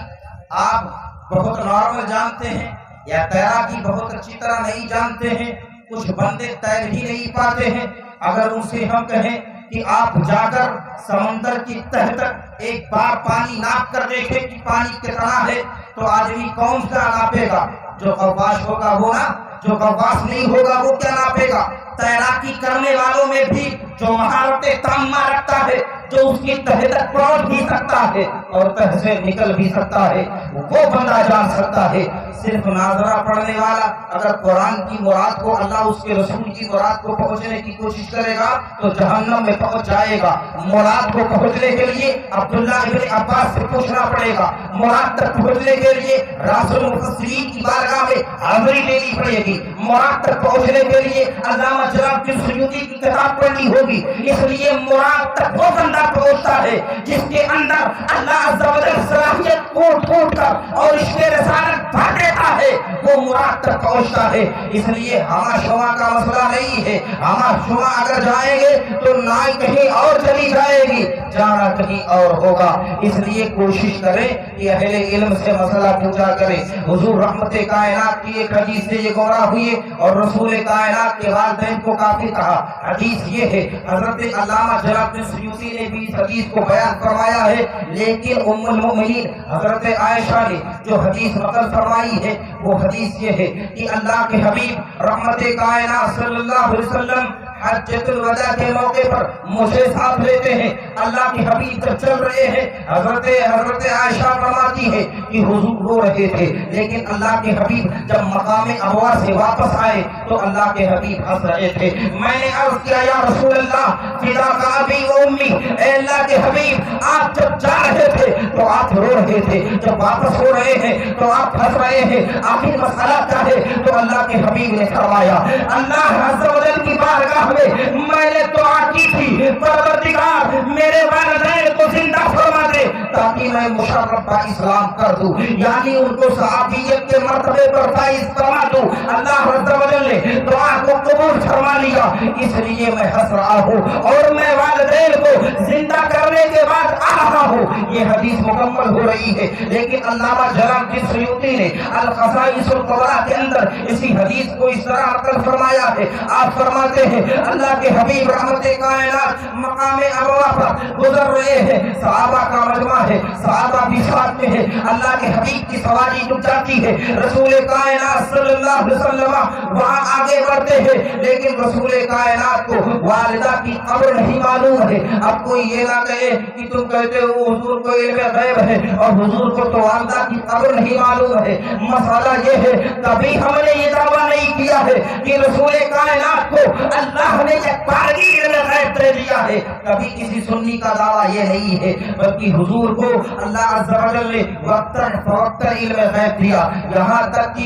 آپ بہت نارمل جانتے ہیں یا تیراکی بہت اچھی طرح نہیں جانتے ہیں. کچھ بندے تیر ہی نہیں پاتے ہیں. اگر ان سے ہم کہیں کہ آپ جا کر سمندر کی تہ تک ایک بار پانی ناپ کر دیکھیں کہ پانی کتنا ہے، تو آدمی کون سا ناپے گا؟ جو غواص ہوگا وہ نا، جو غواص نہیں ہوگا وہ کیا ناپے گا؟ تیراکی کرنے والوں میں بھی جو مہارت تامہ رکھتا ہے،
جو اس کی تہ تک پہنچ بھی سکتا ہے اور تہ سے نکل بھی سکتا ہے، وہ بندہ جان سکتا ہے۔ صرف ناظرہ پڑھنے والا اگر قرآن کی مراد کو، اللہ اس کے رسول کی مراد کو پہنچنے کی کوشش کرے گا تو جہنم میں پہنچ جائے گا۔ مراد کو پہنچنے کے لیے عبداللہ ابن عباس سے پوچھنا پڑے گا، مراد تک پہنچنے کے لیے راس المفسرین کی بارگاہ میں حاضری دینی پڑے گی، مراد تک پہنچنے کے لیے علامہ جلال الدین سیوطی کی کتاب پڑھنی ہوگی۔ اس لیے مراد تک وہ بندہ پہنچتا ہے جس کے اندر اللہ عز و جل صلاحیت کوٹ کوٹ کر اور اس کے رسالت بھر دیتا ہے، وہ مراد تک پہنچتا ہے۔ اس لیے ہما شما کا مسئلہ نہیں ہے، ہما شما اگر جائیں گے تو نائی کہیں اور چلی جائے گی، جانا کہیں اور ہوگا۔ اس لیے کوشش کریں کہ اہل علم سے مسئلہ پوچھا کریں۔ حضور رحمت کائنات کی ایک حدیث سے یہ گمراہ ہوئے اور رسول کائنات کے والدین کو کافر کہا۔ حدیث یہ ہے، حضرت علامہ جلال الدین سیوطی نے بھی اس حدیث کو بیان فرمایا ہے، لیکن ام المؤمنین حضرت عائشہ نے جو حدیث نقل فرمائی ہے وہ حدیث یہ ہے کہ اللہ کے حبیب رحمت کائنات صلی اللہ علیہ وسلم حجۃ الوداع کے موقع پر مجھے ساتھ لیتے ہیں۔ اللہ کے حبیب جب چل رہے ہیں، حضرت عائشہ فرماتی ہے کہ حضور رو رہے تھے، لیکن اللہ کے حبیب جب مقام ابوا سے واپس آئے تو اللہ کے حبیب ہنس رہے تھے۔ میں نے عرض کیا یا رسول اللہ فداک ابی و امی، اے اللہ کے حبیب آپ جب جا رہے تھے تو آپ رو رہے تھے، جب واپس ہو رہے ہیں تو آپ ہنس رہے ہیں، آخر مسئلہ کیا ہے؟ تو اللہ کے حبیب نے فرمایا اللہ عز و جل کی بارگاہ میں نے دعا کی تھی پروردگار میرے والدین کو زندہ فرما دے تاکہ میں مشرف اسلام کر دوں، یعنی ان کو صحابیت کے مرتبے پر فائز فرما دوں۔ اللہ عز و جل نے دعا کو قبول فرما لیا، اس لیے میں ہنس رہا ہوں اور میں والدین کو زندہ کرنے کے بعد آ رہا ہوں۔ یہ حدیث مکمل ہو رہی ہے، لیکن علامہ جلال الدین سیوطی نے القصائص الکبریٰ کے اندر اسی حدیث کو اس طرح نقل فرمایا ہے۔ آپ فرماتے ہیں اللہ کے حبیب رحمت کائنات مقام ابوا پر گزر رہے ہیں، صحابہ کا مجمع ہے، صحابہ بھی ساتھ میں ہے، اللہ کے حبیب کی سواری رک جاتی ہے، رسول کائنات صلی اللہ علیہ وسلم وہاں آگے بڑھتے ہیں، لیکن رسول کائنات کو والدہ کی قبر نہیں معلوم ہے۔ اب کوئی یہ نہ کہے کہ تم کہتے ہو حضور کو علم غیب ہے اور حضور کو تو والدہ کی قبر نہیں معلوم ہے۔ مسئلہ یہ ہے کبھی ہم نے یہ دعویٰ نہیں کیا ہے کہ رسول کائنات کو اللہ نے ایک بارگی علم غیب دے دیا ہے، کبھی کسی سنی کا دعویٰ یہ نہیں ہے، بلکہ حضور کو اللہ عز و جل نے وقتاً فوقتاً علم غیب دیا، یہاں تک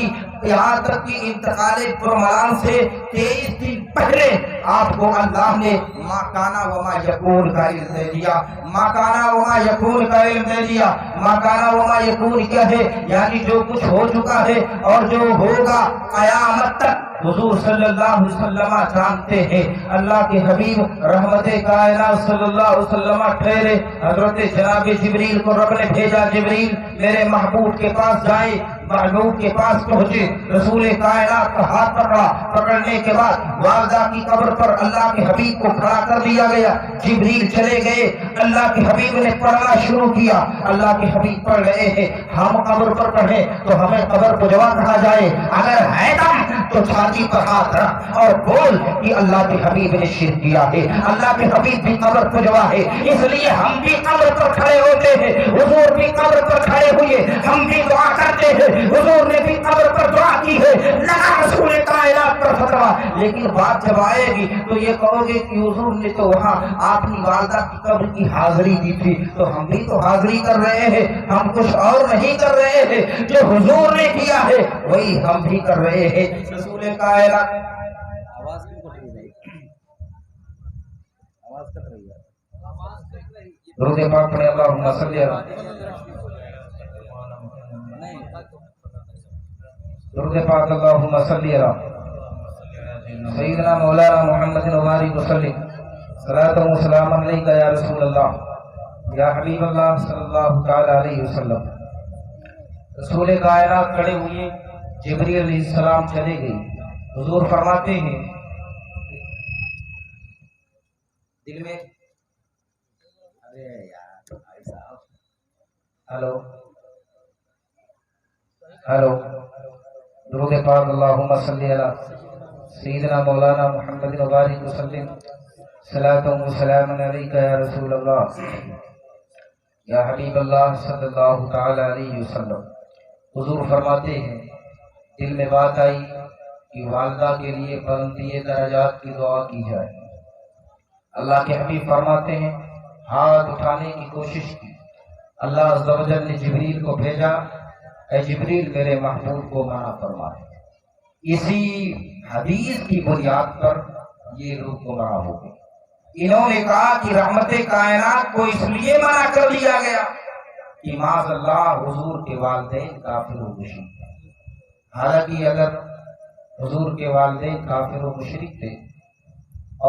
کہ انتقال پرملان سے 23 دن پہلے آپ کو اللہ نے ما کانا وما یکون کا علم دے دیا۔ ما کانا وما یکون کا علم دے دیا۔ ما کانا وما یکون کیا ہے؟ یعنی جو کچھ ہو چکا ہے اور جو ہوگا قیامت تک حضور صلی اللہ علیہ وسلم جانتے ہیں۔ اللہ کے حبیب رحمت کائنات صلی اللہ علیہ وسلم ٹھہرے، حضرت جناب جبریل کو رب نے بھیجا، جبریل میرے محبوب کے پاس جائے، محبوب کے پاس پہنچے، رسول کائنات کا ہاتھ پکڑا، پکڑنے کے بعد والدہ کی قبر پر اللہ کے حبیب کو کھڑا کر دیا گیا، جبریل چلے گئے، اللہ کے حبیب نے پڑھنا شروع کیا، اللہ کے حبیب پڑھ رہے ہیں، ہم قبر پر پڑھیں تو ہمیں قبر کو جواب کہا جائے، اگر ہے دم تو چھاتی پر ہاتھ رکھ اور بول کہ اللہ کے حبیب نے شرک کیا ہے، اللہ کے حبیب بھی قبر کو جواب ہے، اس لیے ہم بھی قبر پر کھڑے ہوتے ہیں، حضور بھی قبر پر کھڑے ہوئے، ہم بھی دعا کرتے ہیں، حضور نے بھی قبر پر دعا کی ہے، لگا رسول کائنات پر فتوا۔ لیکن بات جب آئے گی تو یہ کہو گے کہ حضور نے تو وہاں اپنی والدہ کی قبر کی حاضری دی تھی، تو ہم بھی تو حاضری کر رہے ہیں، ہم کچھ اور نہیں کر رہے ہیں، جو حضور نے کیا ہے وہی ہم بھی کر رہے ہیں۔ رسول کائنات
درود پاک پڑھیں، اللہم صلی علی درود پاک اللہم صلی علی سیدنا مولانا محمد وبارک وسلم، صلاۃ و سلام علیکہ یا رسول اللہ یا حبیب اللہ صلی اللہ تعالی علیہ وسلم۔ رسول کائنات کھڑے ہوئے، جبریل علیہ السلام چلے گئے، حضور فرماتے ہیں دل میں ہلو درود پاک اللہم صلی علی سیدنا مولانا محمد وبارک وسلم، صلاۃ و سلام علیکہ یا رسول اللہ یا حبیب اللہ صلی اللہ تعالی علیہ وسلم۔ حضور فرماتے ہیں دل میں بات آئی کہ والدہ کے لیے بلندی درجات کی دعا کی جائے۔ اللہ کے حبیب فرماتے ہیں ہاتھ اٹھانے کی کوشش کی، اللہ عز و جل نے جبریل کو بھیجا، اے جبریل میرے محبوب کو منع فرمائے۔ اسی حدیث کی بنیاد پر یہ لوگ گمراہ ہو گئے۔ انہوں نے کہا کہ رحمت کائنات کو اس لیے منع کر دیا گیا کہ معاذ اللہ حضور کے والدین کافر و مشرک تھے۔ حالانکہ اگر حضور کے والدین کافر و مشرک تھے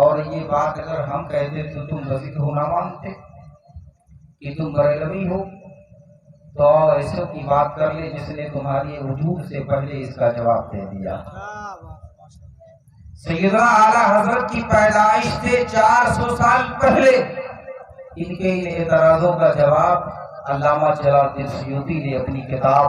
اور یہ بات اگر ہم کہتے تو تم مزید ہونا مانتے کہ تم بریلوی ہو، تو ایسوں کی بات کر لے جس نے تمہاری وجود سے پہلے اس کا جواب دے دیا۔ سیدنا اعلیٰ حضرت کی پیدائش سے 400 سال پہلے ان کے ان اعتراضوں کا جواب علامہ جلال الدین سیوطی نے اپنی کتاب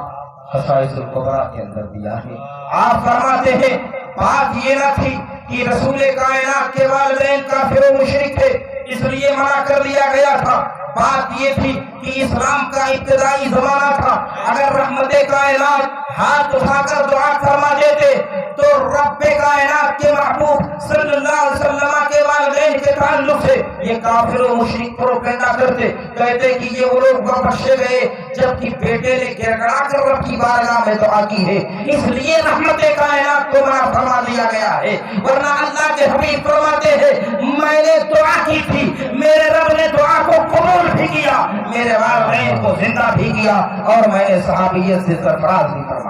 خصائص الکبریٰ کے اندر دیا ہے۔ آپ فرماتے ہیں بات یہ نہ تھی کہ رسول کائنات کے والدین کافر و مشرک تھے اس لیے منع کر دیا گیا تھا، بات یہ تھی کہ اسلام کا ابتدائی زمانہ تھا۔ اگر رحمت کائنات ہاتھ اٹھا کر دعا فرما دیتے تو رب کائنات کے محبوب صلی اللہ علیہ وسلم کے والدین کے تعلق سے یہ کافر و مشرک پروپیگنڈا کرتے، کہتے کہ یہ وہ لوگ بخشے گئے جبکہ بیٹے نے گڑگڑا کر رب کی بارگاہ میں دعا کی ہے، اس لیے رحمت کائنات کو منع فرما دیا گیا ہے۔ ورنہ اللہ کے حبیب فرماتے ہیں میں نے دعا کی تھی، میرے رب نے دعا کو قبول بھی کیا، میرے والدین کو زندہ بھی کیا اور میں نے صحابیت سے سرفراز بھی فرمایا۔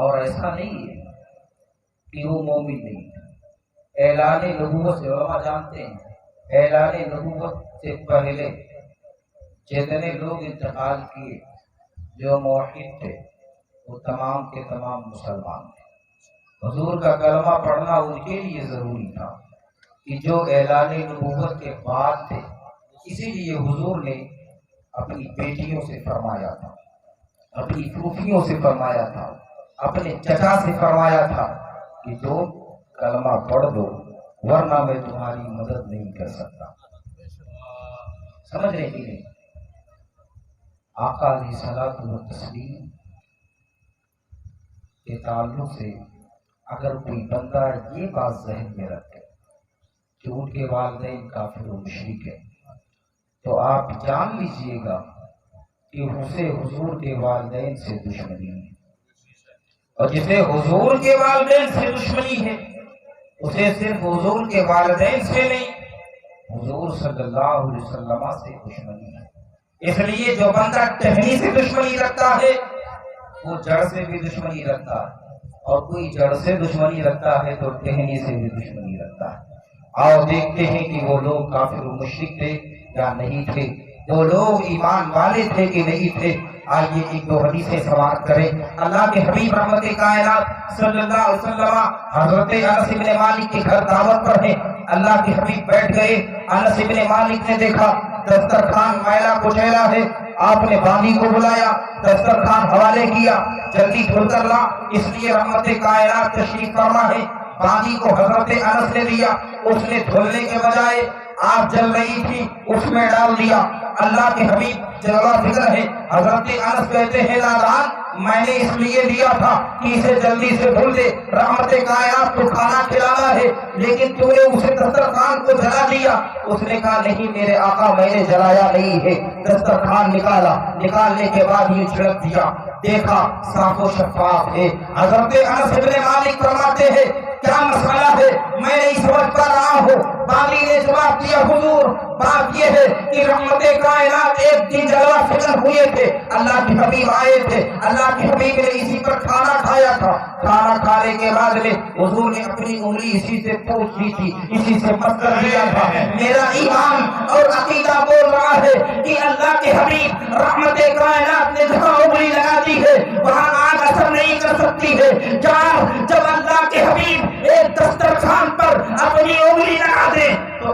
اور ایسا نہیں ہے کہ وہ مومن نہیں ہے۔ اعلان نبوت سے علماء جانتے ہیں اعلان نبوت سے پہلے جتنے لوگ انتقال کیے جو موحد تھے وہ تمام کے تمام مسلمان تھے۔ حضور کا کلمہ پڑھنا ان کے لیے ضروری تھا کہ جو اعلان نبوت کے بعد تھے، اسی لیے حضور نے اپنی بیٹیوں سے فرمایا تھا، اپنی پھوپھیوں سے فرمایا تھا، اپنے چچا سے فرمایا تھا کہ جو کلمہ پڑھ دو ورنہ میں تمہاری مدد نہیں کر سکتا۔ سمجھ رہے کہ نہیں؟ آقا علیہ الصلوۃ والتسلیم کے تعلق سے اگر کوئی بندہ یہ بات ذہن میں رکھے کہ ان کے والدین کافر و مشرک ہیں تو آپ جان لیجئے گا کہ اسے حضور کے والدین سے دشمنی ہے، اور جسے حضور کے والدین سے دشمنی ہے اسے صرف حضور کے والدین سے نہیں حضور صلی اللہ علیہ وسلم سے دشمنی ہے۔ اس لیے جو بندہ ٹہنی سے دشمنی رکھتا ہے وہ جڑ سے بھی دشمنی رکھتا ہے، اور کوئی جڑ سے دشمنی رکھتا ہے تو ٹہنی سے بھی دشمنی رکھتا ہے۔ آؤ دیکھتے ہیں کہ وہ لوگ کافر و مشرک تھے یا نہیں تھے، وہ لوگ ایمان والے تھے کہ نہیں تھے۔ آئیے ایک دو حدیثیں سماعت کریں۔ اللہ کے حبیب رحمت کائنات صلی اللہ علیہ وسلم حضرت انس بن مالک کے گھر دعوت پر ہیں۔ اللہ کے حبیب بیٹھ گئے، انس بن مالک نے دیکھا دسترخوان میلا کچیلا ہے، آپ نے باندی کو بلایا، دسترخوان حوالے کیا، جلدی دھل کر لا، اس لیے رحمت کائنات تشریف فرما ہے۔ باندی کو حضرت انس نے دیا، اس نے دھلنے کے بجائے آگ جل رہی تھی اس میں ڈال دیا۔ اللہ کے حبیب جلوہ فکر ہے، حضرت انس کہتے ہیں نادان میں نے اس لیے دیا تھا کہ اسے جلدی سے دھل دے، رحمت کائنات کو کھانا کھلانا ہے، لیکن تو نے اسے دسترخوان کو جلا دیا۔ اس نے کہا نہیں میرے آقا میں نے جلایا نہیں ہے۔ دسترخوان نکالا، نکالنے کے بعد یہ چھڑک دیا، دیکھا صاف و شفاف ہے۔ حضرت انس بن مالک فرماتے ہیں کیا مسئلہ ہے میں نہیں سمجھ پا رہا ہوں۔ باندی نے جواب دیا حضور بات یہ ہے کہ رحمت کائنات ایک دن جلوہ فکر ہوئے تھے، اللہ کے حبیب آئے تھے، اللہ کے حبیب نے اسی پر کھانا کھایا تھا، کھانا کھانے کے بعد میں حضور نے اپنی انگلی اسی سے پوچھ لی تھی، اسی سے مس کر دیا تھا۔ میرا ایمان اور عقیدہ بول رہا ہے کہ اللہ کے حبیب رحمت کائنات نے جہاں انگلی لگا دی ہے وہاں آگ اثر نہیں کر سکتی ہے۔ جب اللہ کے حبیب ایک دسترخوان پر اپنی انگلی لگا دے تو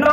9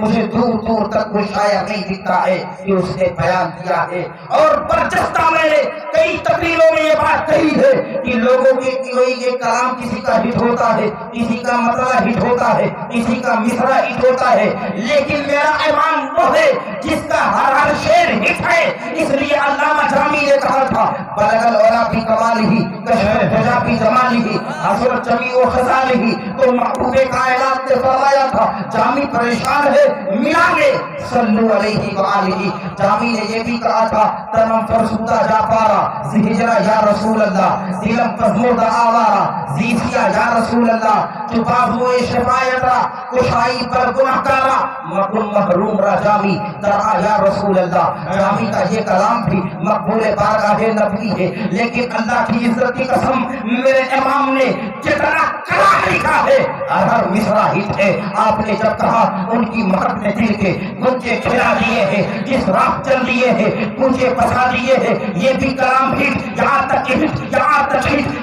مجھے دور دور تک وہ شاعر نہیں دکھتا ہے کہ اس نے بیان کیا ہے. اور برجستہ میں نے کئی تقریروں میں یہ بات کہی ہے کہ لوگوں کے یہ کلام کسی کا ہٹ ہوتا ہے, کسی کا مسئلہ ہٹ ہوتا ہے, کسی کا مصرع ہٹ ہوتا ہے, لیکن میرا امام وہ ہے جس کا ہر شعر ہٹ ہے. اس لیے علامہ جامی نے کہا تھا بلغ العلا فی کمالہ کشف الدجا فی جمالہ حضرت جمیع و خزالہ. تو محبوب کائنات نے فرمایا تھا جامی پریشان ہے ملا لے صلو علیہ وآلہ. جامی نے یہ بھی کہا تھا تنم فرسودہ جا پارا زہجرہ یا رسول اللہ, دلم پزمودہ آوارا زیسیا یا رسول اللہ, تو بازوئے شفایت را کشائی پر گناہ کارا مکن محروم را جامی درآ یا رسول اللہ. جامی کا یہ کلام بھی مقبول بارگاہ نبی ہے, لیکن اللہ کی عزت کی قسم میرے امام نے جتنا کلام لکھا ہے ہر مصرع ہٹ ہے. آپ نے جب کہا ان کی مہک میں دل کے گنجے کھلا دیے ہیں, جس راہ چل دیے ہیں گنجے پسا دیے ہیں, یہ بھی کلام ہٹ. یہاں تک ہٹ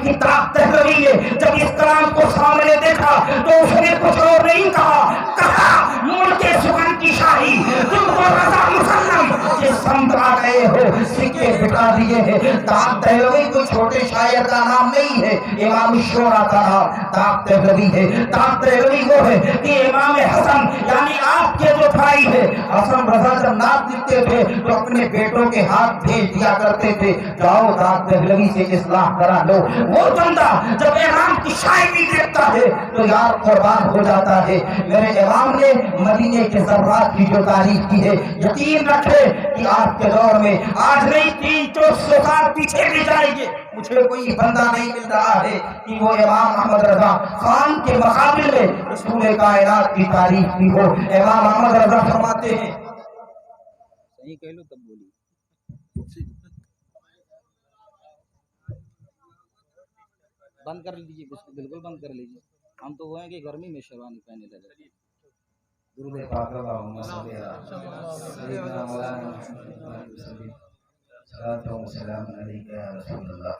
کتاب تحریری ہے. جب اس کلام کو سامنے دیکھا تو اس نے کچھ اور نہیں کہا ملک سخن کی شاہی تم کو رضا مسلم جس سمت آ گئے ہو سکے بٹا دیے ہیں. تاق دہلوی کوئی چھوٹے شاعر کا نام نہیں ہے, امام الشورا کا نام تاق دہلوی ہے. تاق دہلوی وہ ہے کہ امام حسن یعنی آپ کے جو بھائی ہے حسن رضا جب نعت لکھتے تھے تو اپنے بیٹوں کے ہاتھ بھیج دیا کرتے تھے جاؤ تاق دہلوی سے اصلاح کرا لو. وہ بندہ جب امام کی شاعری دیکھتا ہے تو یار قربان ہو جاتا ہے. میرے امام نے مدینے کے ذرات کی جو تعریف کی ہے, یقین رکھے کہ آپ کے دور میں آج نہیں 300 سال پیچھے بھی جائیں گے مجھے کوئی بندہ نہیں مل رہا ہے کہ وہ امام احمد رضا خان کے مقابل میں رسول کائنات کی تعریف کی ہو. امام احمد رضا فرماتے ہیں
صحیح کہہ لو تب بولی بند کر لیجیے, بالکل بند کر لیجیے. ہم تو وہ ہیں کہ گرمی میں شیروانی پہنے لگے.
درود پاک اللہم صلی علی سیدنا مولانا محمد وسلم صلاۃ و سلام علیک یا رسول اللہ.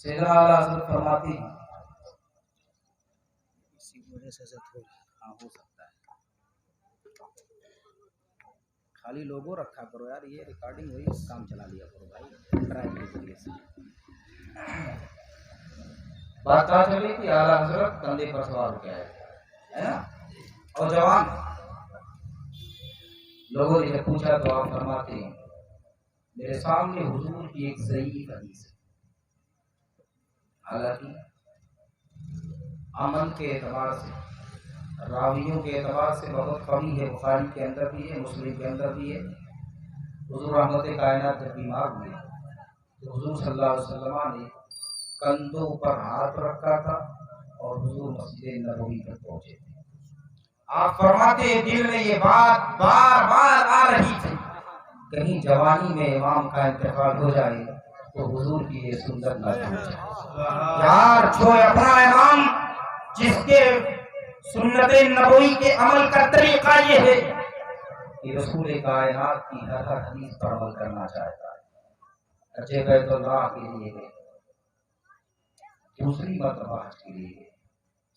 سیدنا اعلیٰ حضرت فرماتے ہیں
اسی وجہ سے تھوڑا ہو سکتا ہے. خالی لوگو رکھا کرو یار, یہ ریکارڈنگ ہوئی کام چلا لیا کرو بھائی ڈرائیو کے ذریعے سے.
بات کہاں چلی تھی؟ اعلیٰ حضرت کندھے پر سوار کیا ہے نا, اور جوان لوگوں نے جب پوچھا تو آپ فرماتے ہیں میرے سامنے حضور کی ایک ضعیف حدیث ہے, حالانکہ امن کے اعتبار سے راویوں کے اعتبار سے بہت قوی ہے, بخاری کے اندر بھی ہے, مسلم کے اندر بھی ہے. حضور رحمت کائنات جب بیمار ہوئے تو حضور صلی اللہ علیہ وسلم نے کندھوں پر ہاتھ رکھا تھا اور حضور مسجد نبوی تک پہنچے تھے. آپ فرماتے ہیں دل میں یہ بات بار بار آ رہی تھی کہیں جوانی میں امام کا انتقال ہو جائے تو حضور کی یہ سنت نہ ہو جائے. یار جو اپنا امام جس کے سنت نبوی کے عمل کا طریقہ یہ ہے کہ رسول کائنات کی ہر حدیث پر عمل کرنا چاہتا ہے. اچھے بیت اللہ کے لیے گئے, دوسری مرتبہ حج کے لیے گئے,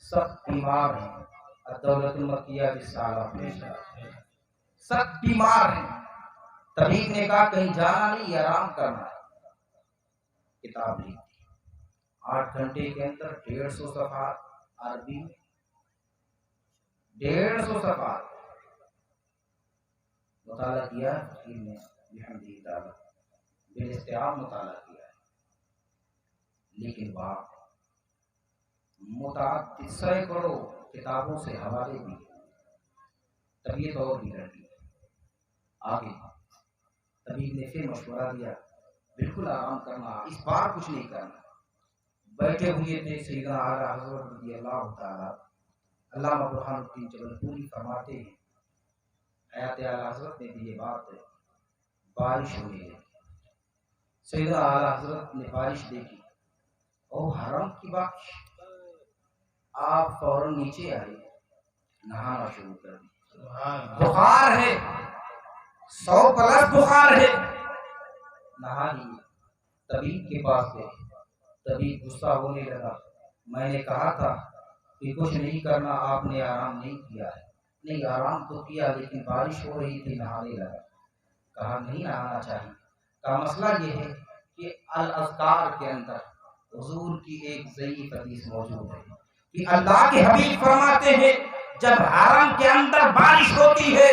سخت بیمار ہیں, الدولت المکیہ رسالہ پیشہ, سخت بیمار ہیں. طبیب نے کہا کہیں جانا نہیں, آرام کرنا ہے. کتاب لکھی 8 گھنٹے کے اندر 150 صفحات عربی میں, 150 صفحات مطالعہ کیا ہے. بالاستیعاب مطالعہ کیا ہے, لیکن باپ متعدد سینکڑوں کتابوں سے حوالے بھی, طبیعت اور بگڑ گئی. آگے طبیب نے پھر مشورہ دیا بالکل آرام کرنا, اس بار کچھ نہیں کرنا. بیٹھے ہوئے تھے سیدنا اعلیٰ حضرت رضی اللہ تعالیٰ علامہ برہان الدین جبل پوری فرماتے ہیں حیات اعلیٰ حضرت نے بھی یہ بات بارش ہوئی ہے. سیدنا اعلیٰ حضرت نے بارش دیکھی اور حرم کی بارش, آپ فوراً نیچے آئے, نہانا شروع کر دی. بخار ہے 100+ بخار ہے, نہا لیے. طبیب کے پاس گئے, طبیب غصہ ہونے لگا. میں نے کہا تھا کہ کچھ نہیں کرنا, آپ نے آرام نہیں کیا ہے.
نہیں آرام تو کیا لیکن بارش ہو رہی تھی نہانے لگا. کہا نہیں نہانا چاہیے. کا مسئلہ یہ ہے کہ الاذکار کے اندر حضور کی ایک ضعیف حدیث موجود ہے کہ اللہ کے حبیب فرماتے ہیں جب حرم کے اندر بارش ہوتی ہے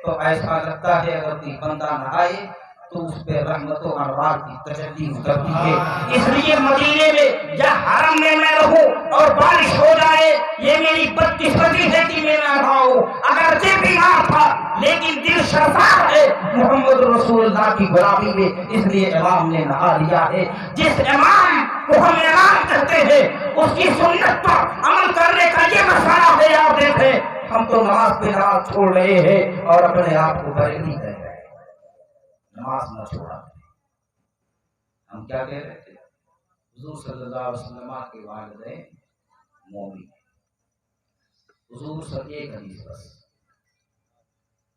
تو ایسا لگتا ہے اگر کوئی بندہ نہائے تو اس پہ رحمت و انوار کی تجلی اترتی ہے. اس لیے مدینے میں یا حرم میں میں رہوں اور بارش ہو جائے یہ میری بدقسمتی ہے کہ میں نہ نہاؤں. اگرچہ بیمار تھا لیکن دل شرفا ہے محمد رسول اللہ کی غلامی میں، اس لیے امام نے نہا لیا ہے. جس امام کو ہم امام کہتے ہیں اس کی سنت پر عمل کرنے کا یہ مسئلہ ہے. آپ دیکھیں ہم تو نماز پہ نماز چھوڑ رہے ہیں اور اپنے آپ کو بریلوی کہہ رہے ہیں. نماز نہ چھوڑا. ہم کیا کہہ رہے تھے؟ حضور صلی اللہ علیہ وسلم کے والدین مومن. حضور سے ایک حدیث بس.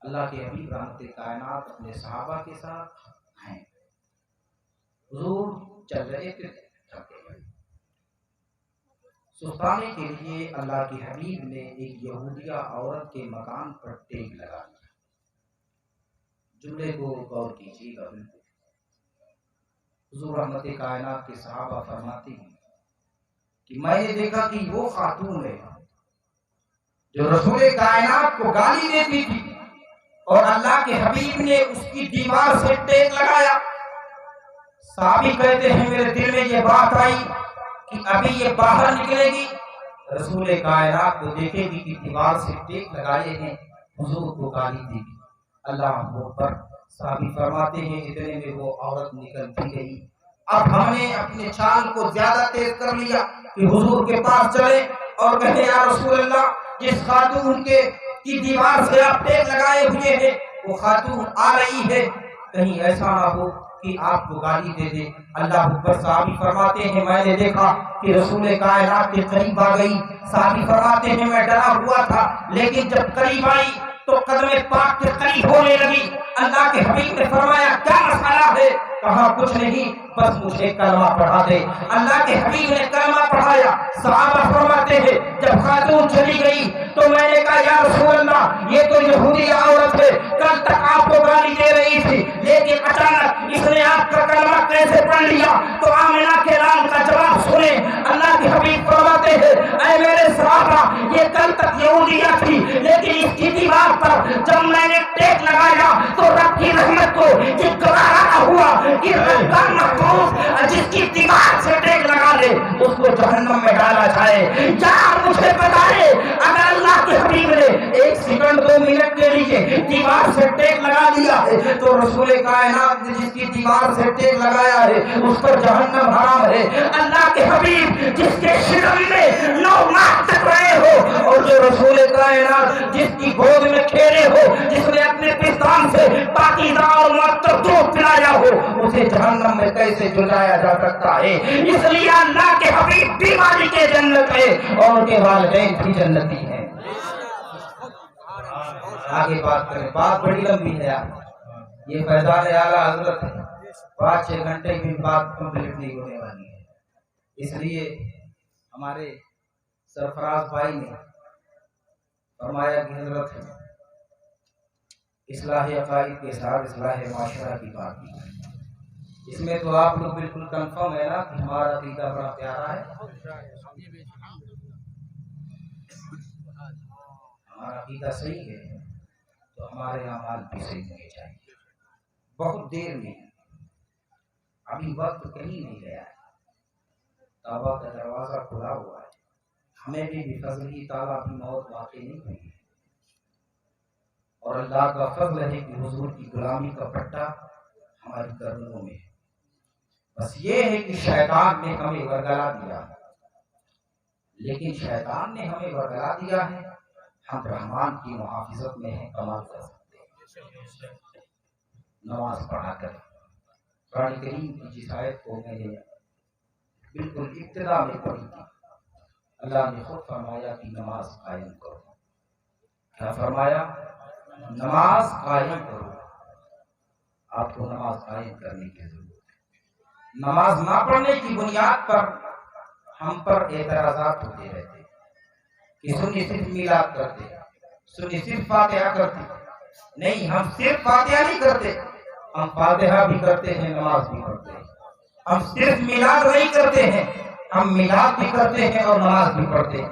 اللہ کے حبیب رحمت کائنات اپنے صحابہ کے ساتھ ہیں. حضور چل رہے تھے تھکے ہوئے. سستانے کے لیے اللہ کے حبیب نے ایک یہودیہ عورت کے مکان پر ٹیک لگا دیا. جملے کو غور کیجیے گا. حضور رحمت کائنات کے صحابہ فرماتے ہیں کہ میں نے دیکھا کہ وہ خاتون ہے جو رسول کائنات کو گالی دیتی تھی اور اللہ کے حبیب نے اس کی دیوار سے ٹیک لگایا. صحابی کہتے ہیں میرے دل میں یہ بات آئی کہ ابھی یہ باہر نکلے گی رسول کائنات کو دیکھے گی کہ دیوار سے ٹیک لگائے ہیں حضور کو گالی دے گی. اللہ اکبر. صحابی فرماتے ہیں اتنے میں وہ عورت نکل بھی گئی. اب ہم نے اپنے چال کو زیادہ تیز کر لیا کہ حضور کے پاس چلے اور کہے یا رسول اللہ جس خاتون کی دیوار سے آپ ٹیک لگائے ہوئے ہیں وہ خاتون آ رہی ہے، کہیں ایسا نہ ہو کہ آپ کو گالی دے دے. اللہ اکبر. صحابی فرماتے ہیں میں نے دیکھا کہ رسول کائنات کے قریب آ گئی. صحابی فرماتے ہیں میں ڈرا ہوا تھا لیکن جب قریب آئی تو قدم پاک کے قریب ہونے لگی. اللہ کے حبیب نے فرمایا کیا مسئلہ ہے؟ کہا کچھ نہیں بس مجھے کلمہ پڑھا دے. اللہ کے حبیب نے کلمہ پڑھایا. صحابہ فرماتے ہیں جب خاتون چلی گئی تو میں نے کہا یا رسول اللہ یہ تو یہودی عورت ہے، کل تک آپ کو گالی دے رہی تھی لیکن اچانک اس نے آپ کا کلمہ کیسے پڑھ لیا؟ تو آمنہ کے نام کا جواب سنیں. اللہ کے حبیب فرماتے ہیں اے میرے صحابہ یہ کل تک یہودیہ تھی لیکن اس کی دیوار پر جب میں نے ٹیک لگایا تو رب کی رحمت کو یہ گوارا ہوا کہ رب کا محبوب جس کی دیوار سے ٹیک لگا لے اس کو جہنم میں ڈالا جائے. کیا مجھے بتائے اگر اللہ کے حبیب نے ایک سیکنڈ 2 منٹ کے لیے دیوار سے ٹیک لگا دیا ہے تو رسول کائنات نے جس کی دیوار سے ٹیک لگایا ہے اس پر جہنم حرام ہے. اللہ کے حبیب جس کے شکم میں 9 ماہ تک رہے ہو اور جو رسول کائنات جس کی گود میں کھیلے ہو جس نے اپنے پستان سے پاکیزہ اور معطر دودھ پلایا ہو اسے جہنم میں کیسے جلایا جا سکتا ہے؟ اس لیے اللہ کے حبیب بیماری کے جنت ہے اور ان کے والدین بھی جنتی ہیں. آگے بات کریں. بات بڑی لمبی ہے. یہ فیضان اعلیٰ حضرت ہے. 5-6 گھنٹے کی بات کمپلیٹ نہیں ہونے والی ہے. اس لیے ہمارے سرفراز بھائی نے فرمایا کہ حضرت اصلاح عقائد کے ساتھ اصلاح معاشرہ کی بات کی. اس میں تو آپ لوگ بالکل کنفرم ہے نا کہ ہمارا عقیدہ بڑا پیارا ہے. ہمارا عقیدہ صحیح ہے تو ہمارے اعمال بھی صحیح ہونے چاہیے. بہت دیر میں ابھی وقت کہیں نہیں گیا ہے. توبہ کا دروازہ کھلا ہوا ہے. ہمیں بھی بفضل ہی تعالیٰ بھی موت واقع نہیں ہوئی ہے اور اللہ کا فضل ہے کہ حضور کی غلامی کا پٹا ہماری گردنوں میں ہے. بس یہ ہے کہ شیطان نے ہمیں ورگلا دیا ہے. لیکن شیطان نے ہمیں ورگلا دیا ہے ہم رحمان کی محافظت میں ہیں. کمال کر سکتے ہیں نماز پڑھا کر. قرآن کریم کی جس آیت کو میں نے بالکل ابتدا میں پڑھی تھی اللہ نے خود فرمایا کہ نماز قائم کرو. کیا فرمایا؟ نماز قائم کرو. آپ کو نماز قائم کرنے کی ضرورت ہے. نماز نہ پڑھنے کی بنیاد پر ہم پر اعتراضات ہوتے رہتے کہ سنی صرف میلاد کرتے سنی صرف فاتحہ کرتے نہیں، ہم صرف فاتحہ نہیں کرتے، ہم فاتحہ بھی کرتے ہیں، نماز بھی کرتے ہیں۔ ہم صرف میلاد نہیں کرتے ہیں، ہم میلاد بھی کرتے ہیں اور نماز بھی پڑھتے ہیں۔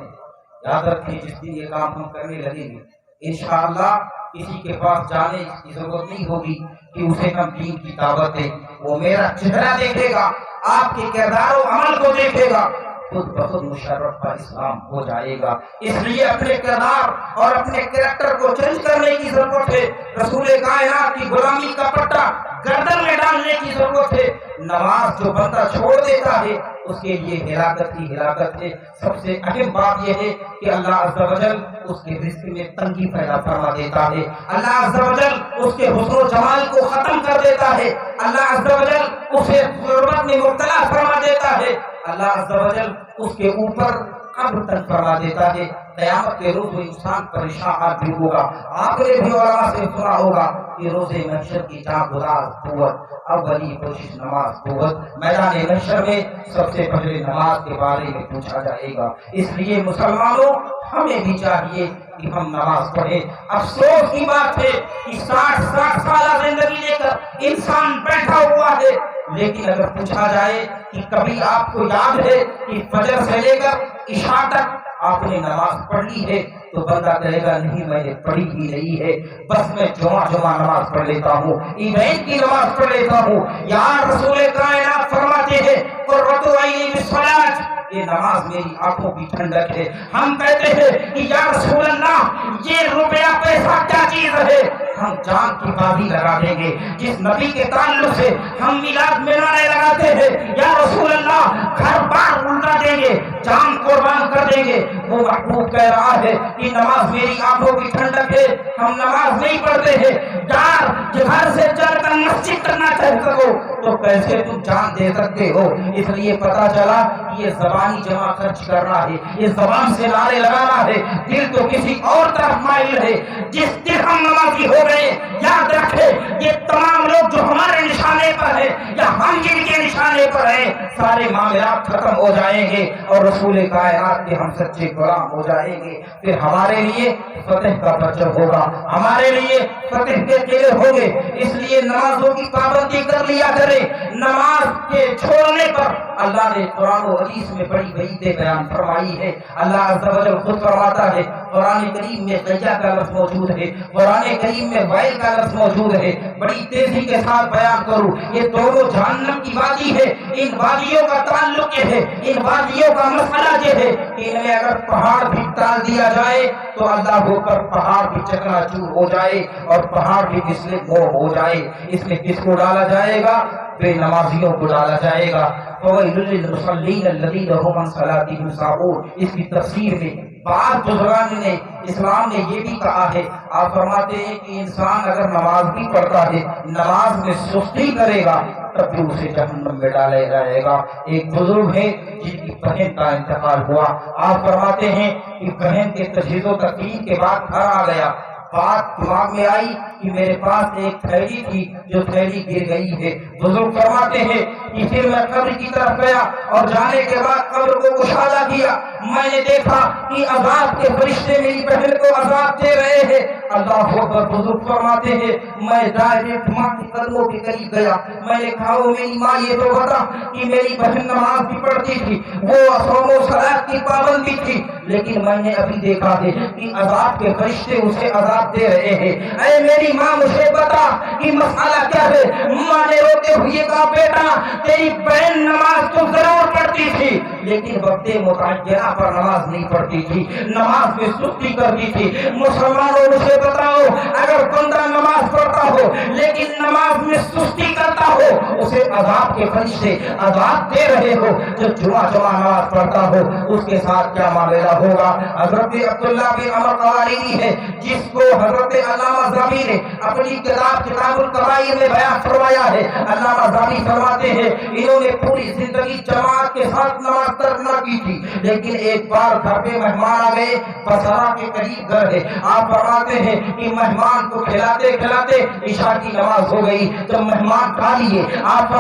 یاد رکھیں، جس دن یہ کام ہم کرنے لگیں گے انشاءاللہ کسی کے پاس جانے کی ضرورت نہیں ہوگی کہ اسے ہم دین کی دعوت دیں۔ وہ میرا چہرہ دیکھے گا، آپ کے کردار و عمل کو دیکھے گا، خود بخود مشرف کا اسلام ہو جائے گا۔ اس لیے اپنے کردار اور اپنے کریکٹر کو چینج کرنے کی ضرورت ہے۔ رسول کائنات کی غلامی کا پٹا گردن میں ڈالنے کی ضرورت ہے۔ نماز جو بندہ چھوڑ دیتا ہے اس کے لیے ہلاکت ہی ہلاکت ہے۔ سب سے اہم بات یہ ہے کہ اللہ عز و جل اس کے رزق میں تنگی پیدا فرما دیتا ہے، اللہ عز و جل اس کے حسن و جمال کو ختم کر دیتا ہے، اللہ عز و جل اسے غربت میں مبتلا فرما دیتا ہے، اللہ عز و جل اس کے اوپر قبر تک فرما دیتا ہے۔ قیامت کے روز وہ انسان پریشان بھی ہوگا۔ آپ نے بھی علماء سے سنا ہوگا کہ روز محشر کی جان گداز قوت اولی کوشش نماز قوت، میدان محشر میں سب سے پہلے نماز کے بارے میں پوچھا جائے گا۔ اس لیے مسلمانوں ہمیں بھی چاہیے کہ ہم نماز پڑھیں۔ افسوس کی بات ہے کہ 60 سالہ زندگی لے کر انسان بیٹھا ہوا ہے، لیکن اگر پوچھا جائے کہ کبھی آپ کو یاد ہے کہ فجر سے لے کر عشاء تک آپ نے نماز پڑھ لی ہے، تو بندہ کہے گا نہیں میں نے پڑھی ہی نہیں ہے، بس میں جمعہ نماز پڑھ لیتا ہوں، ایونٹ کی نماز پڑھ لیتا ہوں۔ یار رسول کائنات فرماتے ہیں قرۃ عینی بالصلاۃ، یہ نماز میری آنکھوں کی ٹھنڈک ہے۔ ہم کہتے ہیں کہ یا رسول اللہ یہ روپیہ پیسہ کیا چیز ہے، ہم جان کی بازی لگا دیں گے۔ جس نبی کے تعلق سے ہم میلاد میں نعرے لگاتے ہیں یا رسول اللہ گھر بار الٹا دیں گے، جان قربان کر دیں گے، وہ محبوب کہہ رہا ہے کہ نماز میری آنکھوں کی ٹھنڈک ہے، ہم نماز نہیں پڑھتے ہیں۔ یار گھر سے چل کر مسجد کرنا چاہتے ہو تو کیسے تم جان دے سکتے ہو؟ اس لیے پتا چلا کہ یہ زبانی جمع خرچ کرنا ہے، یہ زبان سے نعرے لگانا ہے، دل تو کسی اور طرف مائل ہے۔ جس دن ہم نمازی ہو گئے یاد رکھے یہ تمام لوگ جو ہمارے نشانے پر ہیں یا ہم جن کے نشانے پر ہیں سارے معاملات ختم ہو جائیں گے اور رسول کائنات کے ہم سچے غلام ہو جائیں گے۔ پھر ہمارے لیے فتح کا پرچم ہوگا، ہمارے لیے فتح کے قلعے ہوں گے۔ اس لیے نمازوں کی پابندی کر لیا کرے۔ نماز کے چھوڑنے پر اللہ نے قرآن و حدیث میں بڑی وعیدیں بیان فرمائی ہے۔ اللہ عز و جل خود فرماتا ہے، قرآن کریم میں قیہ کا لفظ موجود ہے، قرآن کریم میں ویل کا لفظ موجود ہے۔ بڑی تیزی کے ساتھ بیان کروں، یہ دونوں جہنم کی وادی ہے، ان وادیوں کا تعلق یہ ہے، ان وادیوں کا مسئلہ یہ ہے کہ ان میں اگر پہاڑ بھی ڈال دیا جائے تو اللہ ہو کر پہاڑ بھی چکنا چور ہو جائے اور پہاڑ بھی مثل مو ہو جائے۔ اس میں کس کو ڈالا جائے گا؟ بے نمازیوں کو ڈالا جائے گا۔ فویل للمصلین الذین هم عن صلاتهم ساہون، اس کی تفسیر میں بعض بزرگان نے اسلام نے یہ بھی کہا ہے، آپ فرماتے ہیں کہ انسان اگر نماز بھی پڑھتا ہے نماز میں سستی کرے گا تب بھی اسے جہنم میں ڈالا جائے گا۔ ایک بزرگ ہے جن کی بہن کا انتقال ہوا، آپ فرماتے ہیں کہ بہن کے تجہیز و تکفین کے بعد گھر آ گیا، بات دماغ میں آئی کہ میرے پاس ایک تھیلی تھی جو تھیلی گر گئی ہے۔ بزرگ فرماتے ہیں کہ پھر میں قبر کی طرف گیا اور جانے کے بعد قبر کو مشاہدہ کیا، میں نے دیکھا کہ عذاب کے فرشتے میری بہن کو عذاب دے رہے ہیں۔ اللہ اکبر، بزرگ فرماتے ہیں میں ڈائریکٹ ماں کے قدموں کے قریب گیا، میں نے کہا وہ میری ماں یہ تو بتا کہ میری بہن نماز بھی پڑھتی تھی، وہ صوم و صلاۃ کی پابند بھی تھی، لیکن میں نے ابھی دیکھا ہے کہ عذاب کے فرشتے اسے عذاب دے رہے ہیں۔ اے میری ماں مجھے بتا کہ مسئلہ کیا ہے؟ ماں نے روتے ہوئے کہا بیٹا تیری بہن نماز تو ضرور پڑھتی تھی لیکن وقت متعینہ پر نماز نہیں پڑھتی تھی، نماز میں سستی کرتی تھی۔ مسلمانوں مجھے بتاؤ اگر بندہ نماز پڑھتا ہو لیکن نماز میں سستی کرتا ہو اسے عذاب کے فرشتے عذاب دے رہے ہو، جو جمعہ نماز پڑھتا ہو اس کے ساتھ کیا معاملہ ہوگا؟ حضرت عبداللہ بن عمر قوارینی ہے جس کو حضرت علامہ زاوی نے اپنی کتاب القبائر میں بیان فرمایا ہے۔ علامہ زاوی فرماتے ہیں انہوں نے پوری زندگی جماعت کے ساتھ نماز ترک نہ کی تھی، لیکن ایک بار گھر پہ مہمان آ گئے، بصرہ کے قریب گھر ہے، آپ فرماتے ہیں کہ مہمان کو کھلاتے کھلاتے عشاء کی نماز ہو گئی، جب مہمان کھا لیے آپ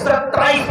27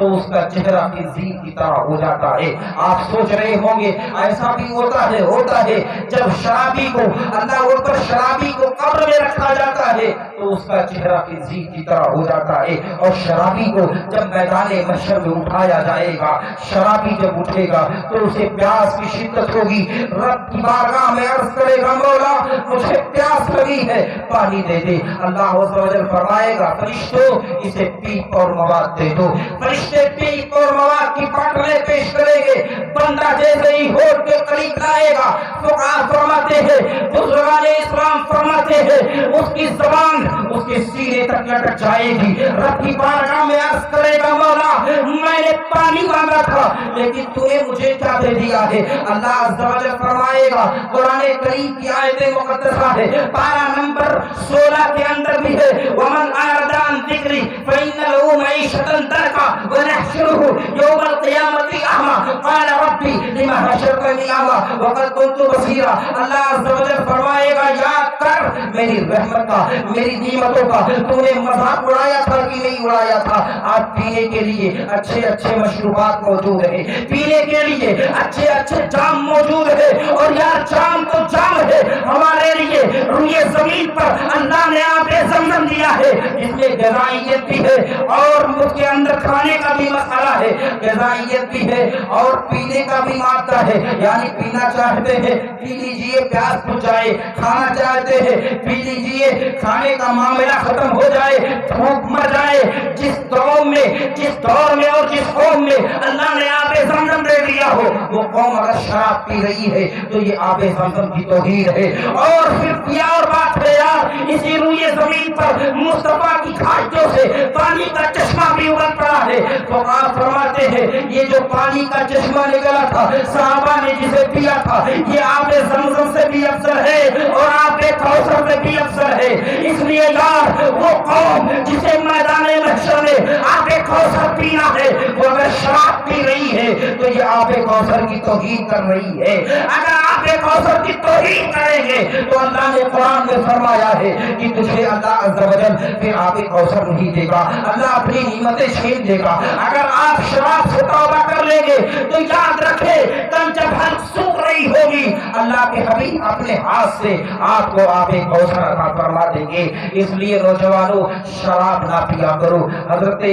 تو اس کا چہرہ خنزیر کی طرح ہو جاتا ہے۔ آپ سوچ رہے ہوں گے ایسا بھی ہوتا ہے جب شرابی کو اللہ اکبر شرابی کو قبر میں رکھا جاتا ہے تو اس کا چہرہ خنزیر کی طرح ہو جاتا ہے، اور شرابی کو جب میدان محشر میں اٹھایا جائے گا، شرابی جب اٹھے گا تو اسے پیاس کی شدت ہوگی، رب کی بارگاہ میں عرض کرے گا مولا مجھے پیاس لگی ہے پانی دے دے۔ اللہ عز و جل فرمائے گا فرشتوں اسے پیپ اور مواد دے دو۔ فرشتے پیپ اور مواد کی باٹلیں پیش کریں گے، بندہ جیسے ہی ہونٹ کے قریب لائے گا فقہا فرماتے ہیں، بزرگان اسلام فرماتے ہیں اس کی زبان اس کے سینے تک لٹک جائے گی، رب کی بارگاہ میں عرض کرے گا مولا میں نے پانی مانگا تھا لیکن تو نے مجھے کیا دے دیا ہے؟ اللہ عز و جل فرمائے گا، قرآن کریم کی آیت مقدسہ ہے پارہ نمبر 16 کے اندر بھی ہے، ومن اعرض عن ذکری فإن له معیشۃ ضنکا ونحشرہ یوم القیامۃ اعمی قال ربی لما حشرتنی اعمی وقد كنت بصیرا۔ اللہ عز و جل فرمائے گا یاد کر میری رحمت کا، میری نعمتوں کا، تو نے مذاق اڑایا تھا کہ نہیں اڑایا تھا؟ آج پینے کے لیے اچھے اچھے مشروبات موجود ہیں، پینے کے لیے اچھے اچھے جام موجود ہے، اور یار جام تو جام ہے ہمارے لیے روئے زمین پر اللہ نے آب زمزم دیا ہے جس میں غذائیت بھی ہے اور اس کے اندر کھانے کا بھی مسئلہ ہے، غذائیت بھی ہے اور پینے کا بھی مادہ ہے، یعنی پینا چاہتے ہیں پی لیجئے پیاس بجھ جائے، کھانا چاہتے ہیں پی لیجئے کھانے کا معاملہ ختم ہو جائے، بھوک مر جائے۔ جس دور میں اور جس قوم میں اللہ نے آب زمزم دے دیا ہو وہ قوم اگر شراب پی رہی ہے تو یہ آب زمزم کی توہین ہے۔ اور پھر کیا اور بات ہے یار، اسی روئے زمین پر مصطفیٰ کی کھاٹیوں سے پانی کا چشمہ بھی ابل پڑا ہے، تو آپ فرماتے ہیں یہ جو پانی کا چشمہ نکلا تھا صحابہ نے جسے پیا تھا یہ آب زمزم سے بھی افضل ہے اور آب کوثر سے بھی افضل ہے۔ اس لیے یار وہ قوم جسے میدان محشر میں آب کوثر پینا ہے وہ اگر شراب پی رہی ہے تو یہ آب کوثر کی توہین کر رہی ہے۔ اگر آب کوثر کی توہین کریں گے تو اللہ نے قرآن میں فرمایا ہے کہ تجھے اللہ عز و جل پھر آب کوثر نہیں دے گا، اللہ اپنی نعمتیں چھین دے گا۔ اگر آپ شراب سے توبہ کر لیں گے تو یاد رکھے کل جب حلق سوکھ رہی ہوگی اللہ کے حبیب اپنے ہاتھ سے آپ کو آب کوثر عطا فرما دیں گے۔ اس لیے نوجوانوں شراب نہ پیا کرو۔ حضرت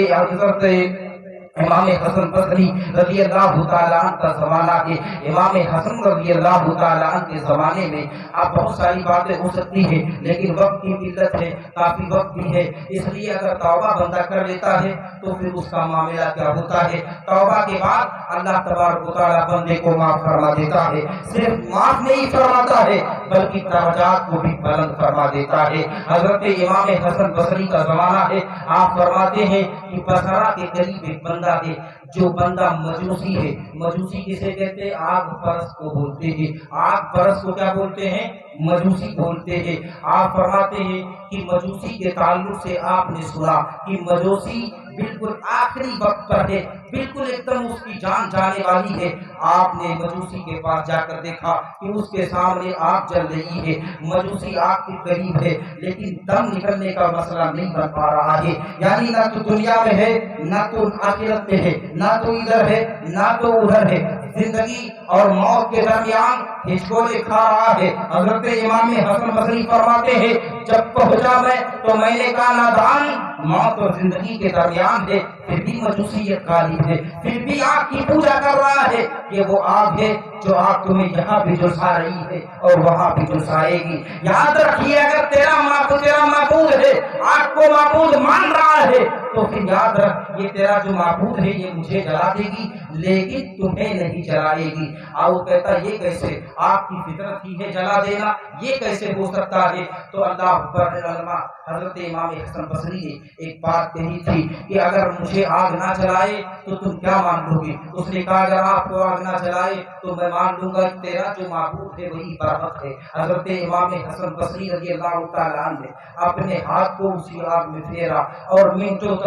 امام حسن بصری رضی اللہ تعالیٰ عنہ کا زمانہ ہے، امام حسن رضی اللہ تعالیٰ عنہ کے زمانے میں اب بہت ساری باتیں ہو سکتی ہیں لیکن وقت کی قلت ہے، کافی وقت بھی ہے، اس لیے اگر توبہ بندہ کر لیتا ہے تو پھر اس کا معاملہ کیا ہوتا ہے، توبہ کے بعد اللہ تبارک و تعالیٰ بندے کو معاف فرما دیتا ہے، صرف معاف نہیں فرماتا ہے بلکہ درجات کو بھی بلند فرما دیتا ہے۔ حضرت امام حسن بصری کا زمانہ ہے، آپ فرماتے ہیں کہ بصرہ کے قریب ایک بندہ ہے جو بندہ مجوسی ہے، مجوسی کسے کہتے ہیں؟ آگ پرست کو بولتے ہیں، آگ پرست کو کیا بولتے ہیں؟ مجوسی بولتے ہیں۔ آپ فرماتے ہیں کہ مجوسی کے تعلق سے آپ نے سنا کہ مجوسی بالکل آخری وقت پر ہے، بالکل ایک دم اس کی جان جانے والی ہے۔ آپ نے مجوسی کے پاس جا کر دیکھا کہ اس کے سامنے آگ جل رہی ہے، مجوسی آگ کے قریب ہے لیکن دم نکلنے کا مسئلہ نہیں بن پا رہا ہے، یعنی نہ تو دنیا میں ہے نہ تو آخرت میں ہے، نہ تو ادھر ہے نہ تو ادھر ہے، زندگی اور موت کے درمیان ہچکولے کھا رہا ہے۔ حضرت امام حسن بصری فرماتے ہیں جب پہنچا میں تو میں نے کہا نادان موت اور زندگی کے درمیان ہے، پھر بھی مجوسیت غالب ہے، پھر بھی آگ کی پوجا کر رہا ہے کہ وہ آگ ہے جو آگ تمہیں یہاں بھی جھلسا رہی ہے اور وہاں بھی جھلسائے گی۔ یاد رکھیے اگر تیرا معبود ہے آگ کو معبود مان رہا ہے تو پھر یاد رکھ یہ تیرا جو معبود ہے یہ مجھے جلا دے گی لیکن تمہیں نہیں جلائے گی۔ وہ کہتا یہ کیسے، آپ کی فطرت ہی ہے جلا دینا، یہ کیسے ہو سکتا ہے؟ تو اللہ پر علماء حضرت امام حسن بصری نے ایک بات کہی تھی کہ اگر مجھے آگ نہ جلائے تو تم کیا مان لو گے؟ اس نے کہا اگر آپ کو آگ نہ جلائے تو میں مان لوں گا کہ تیرا جو معبود ہے وہی برحق ہے۔ حضرت امام حسن بصری رضی اللہ تعالیٰ عنہ نے اپنے ہاتھ کو اسی آگ میں پھیرا اور منٹوں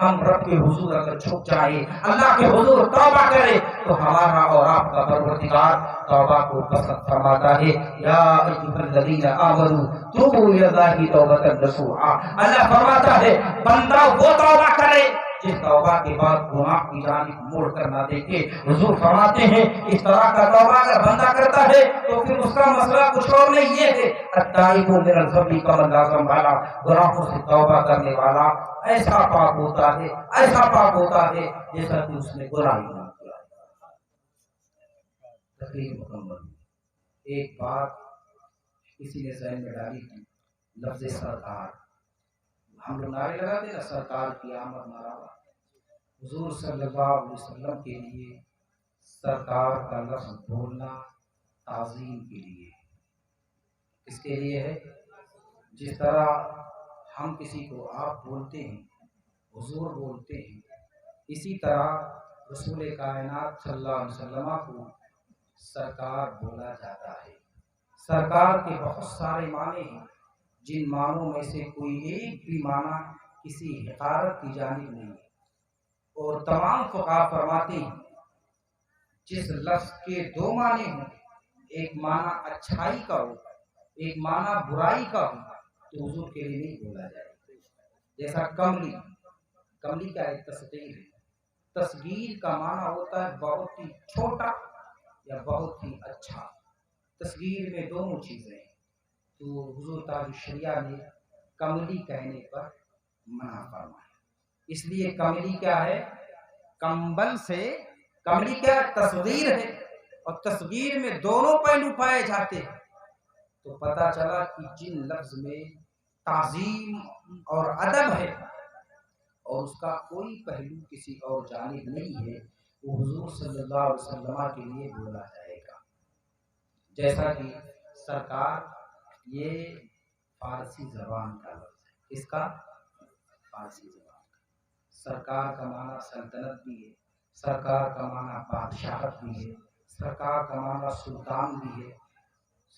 ہم رب کے حضور اگر جھک جائیں، اللہ کے حضور توبہ کرے تو ہمارا اور آپ کا پروردگار توبہ کو پسند فرماتا ہے۔ یا ایھا الذین آمنوا توبوا الی اللہ توبۃ نصوحا، اللہ فرماتا ہے بندہ وہ توبہ کرے جس توبہ کے بعد گناہ کی جانب موڑ کر نہ دیکھے۔ حضور فرماتے ہیں اس طرح کا توبہ اگر بندہ کرتا ہے تو پھر اس کا مسئلہ کچھ اور نہیں، یہ ہے التائب من الذنب کمن لا ذنب لہ، گناہوں سے توبہ کرنے والا ایسا پاک ہوتا ہے، ایسا پاک ہوتا ہے جیسا کہ اس نے گناہ ہی نہ کیا۔ تقریر مکمل۔ ایک بات کسی نے ذہن میں ڈالی تھی، لفظ سرکار، ہم لوگ نعرے لگاتے ہیں نا، سرکار کی آمد مرحبا۔ حضور صلی اللہ علیہ وسلم کے لیے سرکار کا لفظ بولنا تعظیم کے لیے، اس کے لیے ہے جس طرح ہم کسی کو آپ بولتے ہیں، حضور بولتے ہیں، اسی طرح رسول کائنات صلی اللہ علیہ وسلم کو سرکار بولا جاتا ہے۔ سرکار کے بہت سارے معنی ہیں، جن معنوں میں سے کوئی ایک بھی معنی کسی حقارت کی جانب نہیں ہے، اور تمام فقہا فرماتے ہیں جس لفظ کے دو معنی ہوں، ایک معنی اچھائی کا ہو، ایک معنی برائی کا ہو، تو حضور کے لیے نہیں بولا جائے۔ جیسا کملی، کملی کا ایک تصغیر ہے، تصغیر کا معنی ہوتا ہے بہت ہی چھوٹا یا بہت ہی اچھا، تصغیر میں دونوں چیزیں ہیں، تو حضور تاج الشریعہ نے کملی کہنے پر منع فرمایا۔ اس لیے کملی کیا ہے؟ کمبل سے، کملی کیا تصغیر ہے، اور تصغیر میں دونوں پہلو پائے جاتے ہیں، تو پتہ چلا کہ جن لفظ میں تعظیم اور ادب ہے اور اس کا کوئی پہلو کسی اور جانب نہیں ہے، وہ حضور صلی اللہ علیہ وسلم کے لیے بولا جائے گا۔ جیسا کہ سرکار یہ فارسی زبان کا لفظ ہے، اس کا فارسی زبان کا، سرکار کا معنی سلطنت بھی ہے، سرکار کا معنی بادشاہت بھی ہے، سرکار کا معنی سلطان بھی ہے،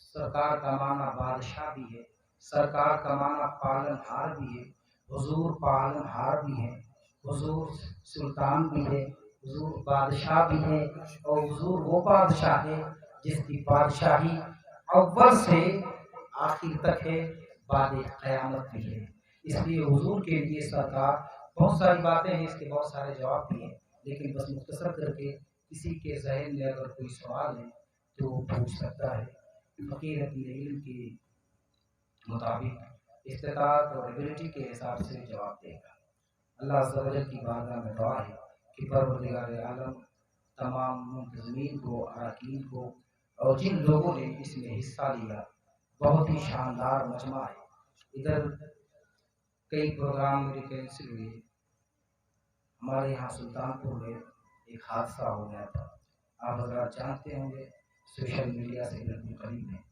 سرکار کا معنی بادشاہ بھی ہے، سرکار کا معنی پالن ہار بھی ہے، حضور پالن ہار بھی ہے، حضور سلطان بھی ہے، حضور بادشاہ بھی ہے، اور حضور وہ بادشاہ ہے جس کی بادشاہی اول سے آخر تک ہے، بعد قیامت بھی ہے۔ اس لیے حضور کے لیے سرکار، بہت ساری باتیں ہیں، اس کے بہت سارے جواب بھی ہیں، لیکن بس مختصر کر کے کسی کے ذہن میں اگر کوئی سوال ہے تو وہ پوچھ سکتا ہے، فقیر اپنے علم کے مطابق استطاعت اور ایبلٹی کے حساب سے جواب دے گا۔ اللہ عز و جل کی بارگاہ میں دعا ہے کہ پروردگار عالم تمام منتظمین کو، اراکین کو، اور جن لوگوں نے اس میں حصہ لیا، بہت ہی شاندار مجمع ہے۔ ادھر کئی پروگرام میرے کینسل ہوئے، ہمارے یہاں سلطان پور میں ایک حادثہ ہو گیا تھا، آپ حضرات جانتے ہوں گے، سوشل میڈیا سے بالکل قریب ہیں۔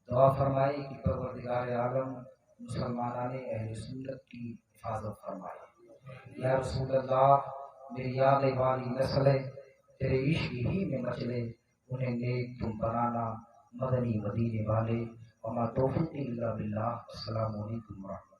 دعا فرمائی کہ پروردگار عالم مسلمانان اہل سنت کی حفاظت فرمائے۔ یا رسول اللہ، میری یاد والی نسل تیرے عشق ہی میں مچلے، انہیں نیک تم بنانا، مدنی مدینے والے، وما توفیق الا باللہ۔ السلام علیکم ورحمۃ اللہ۔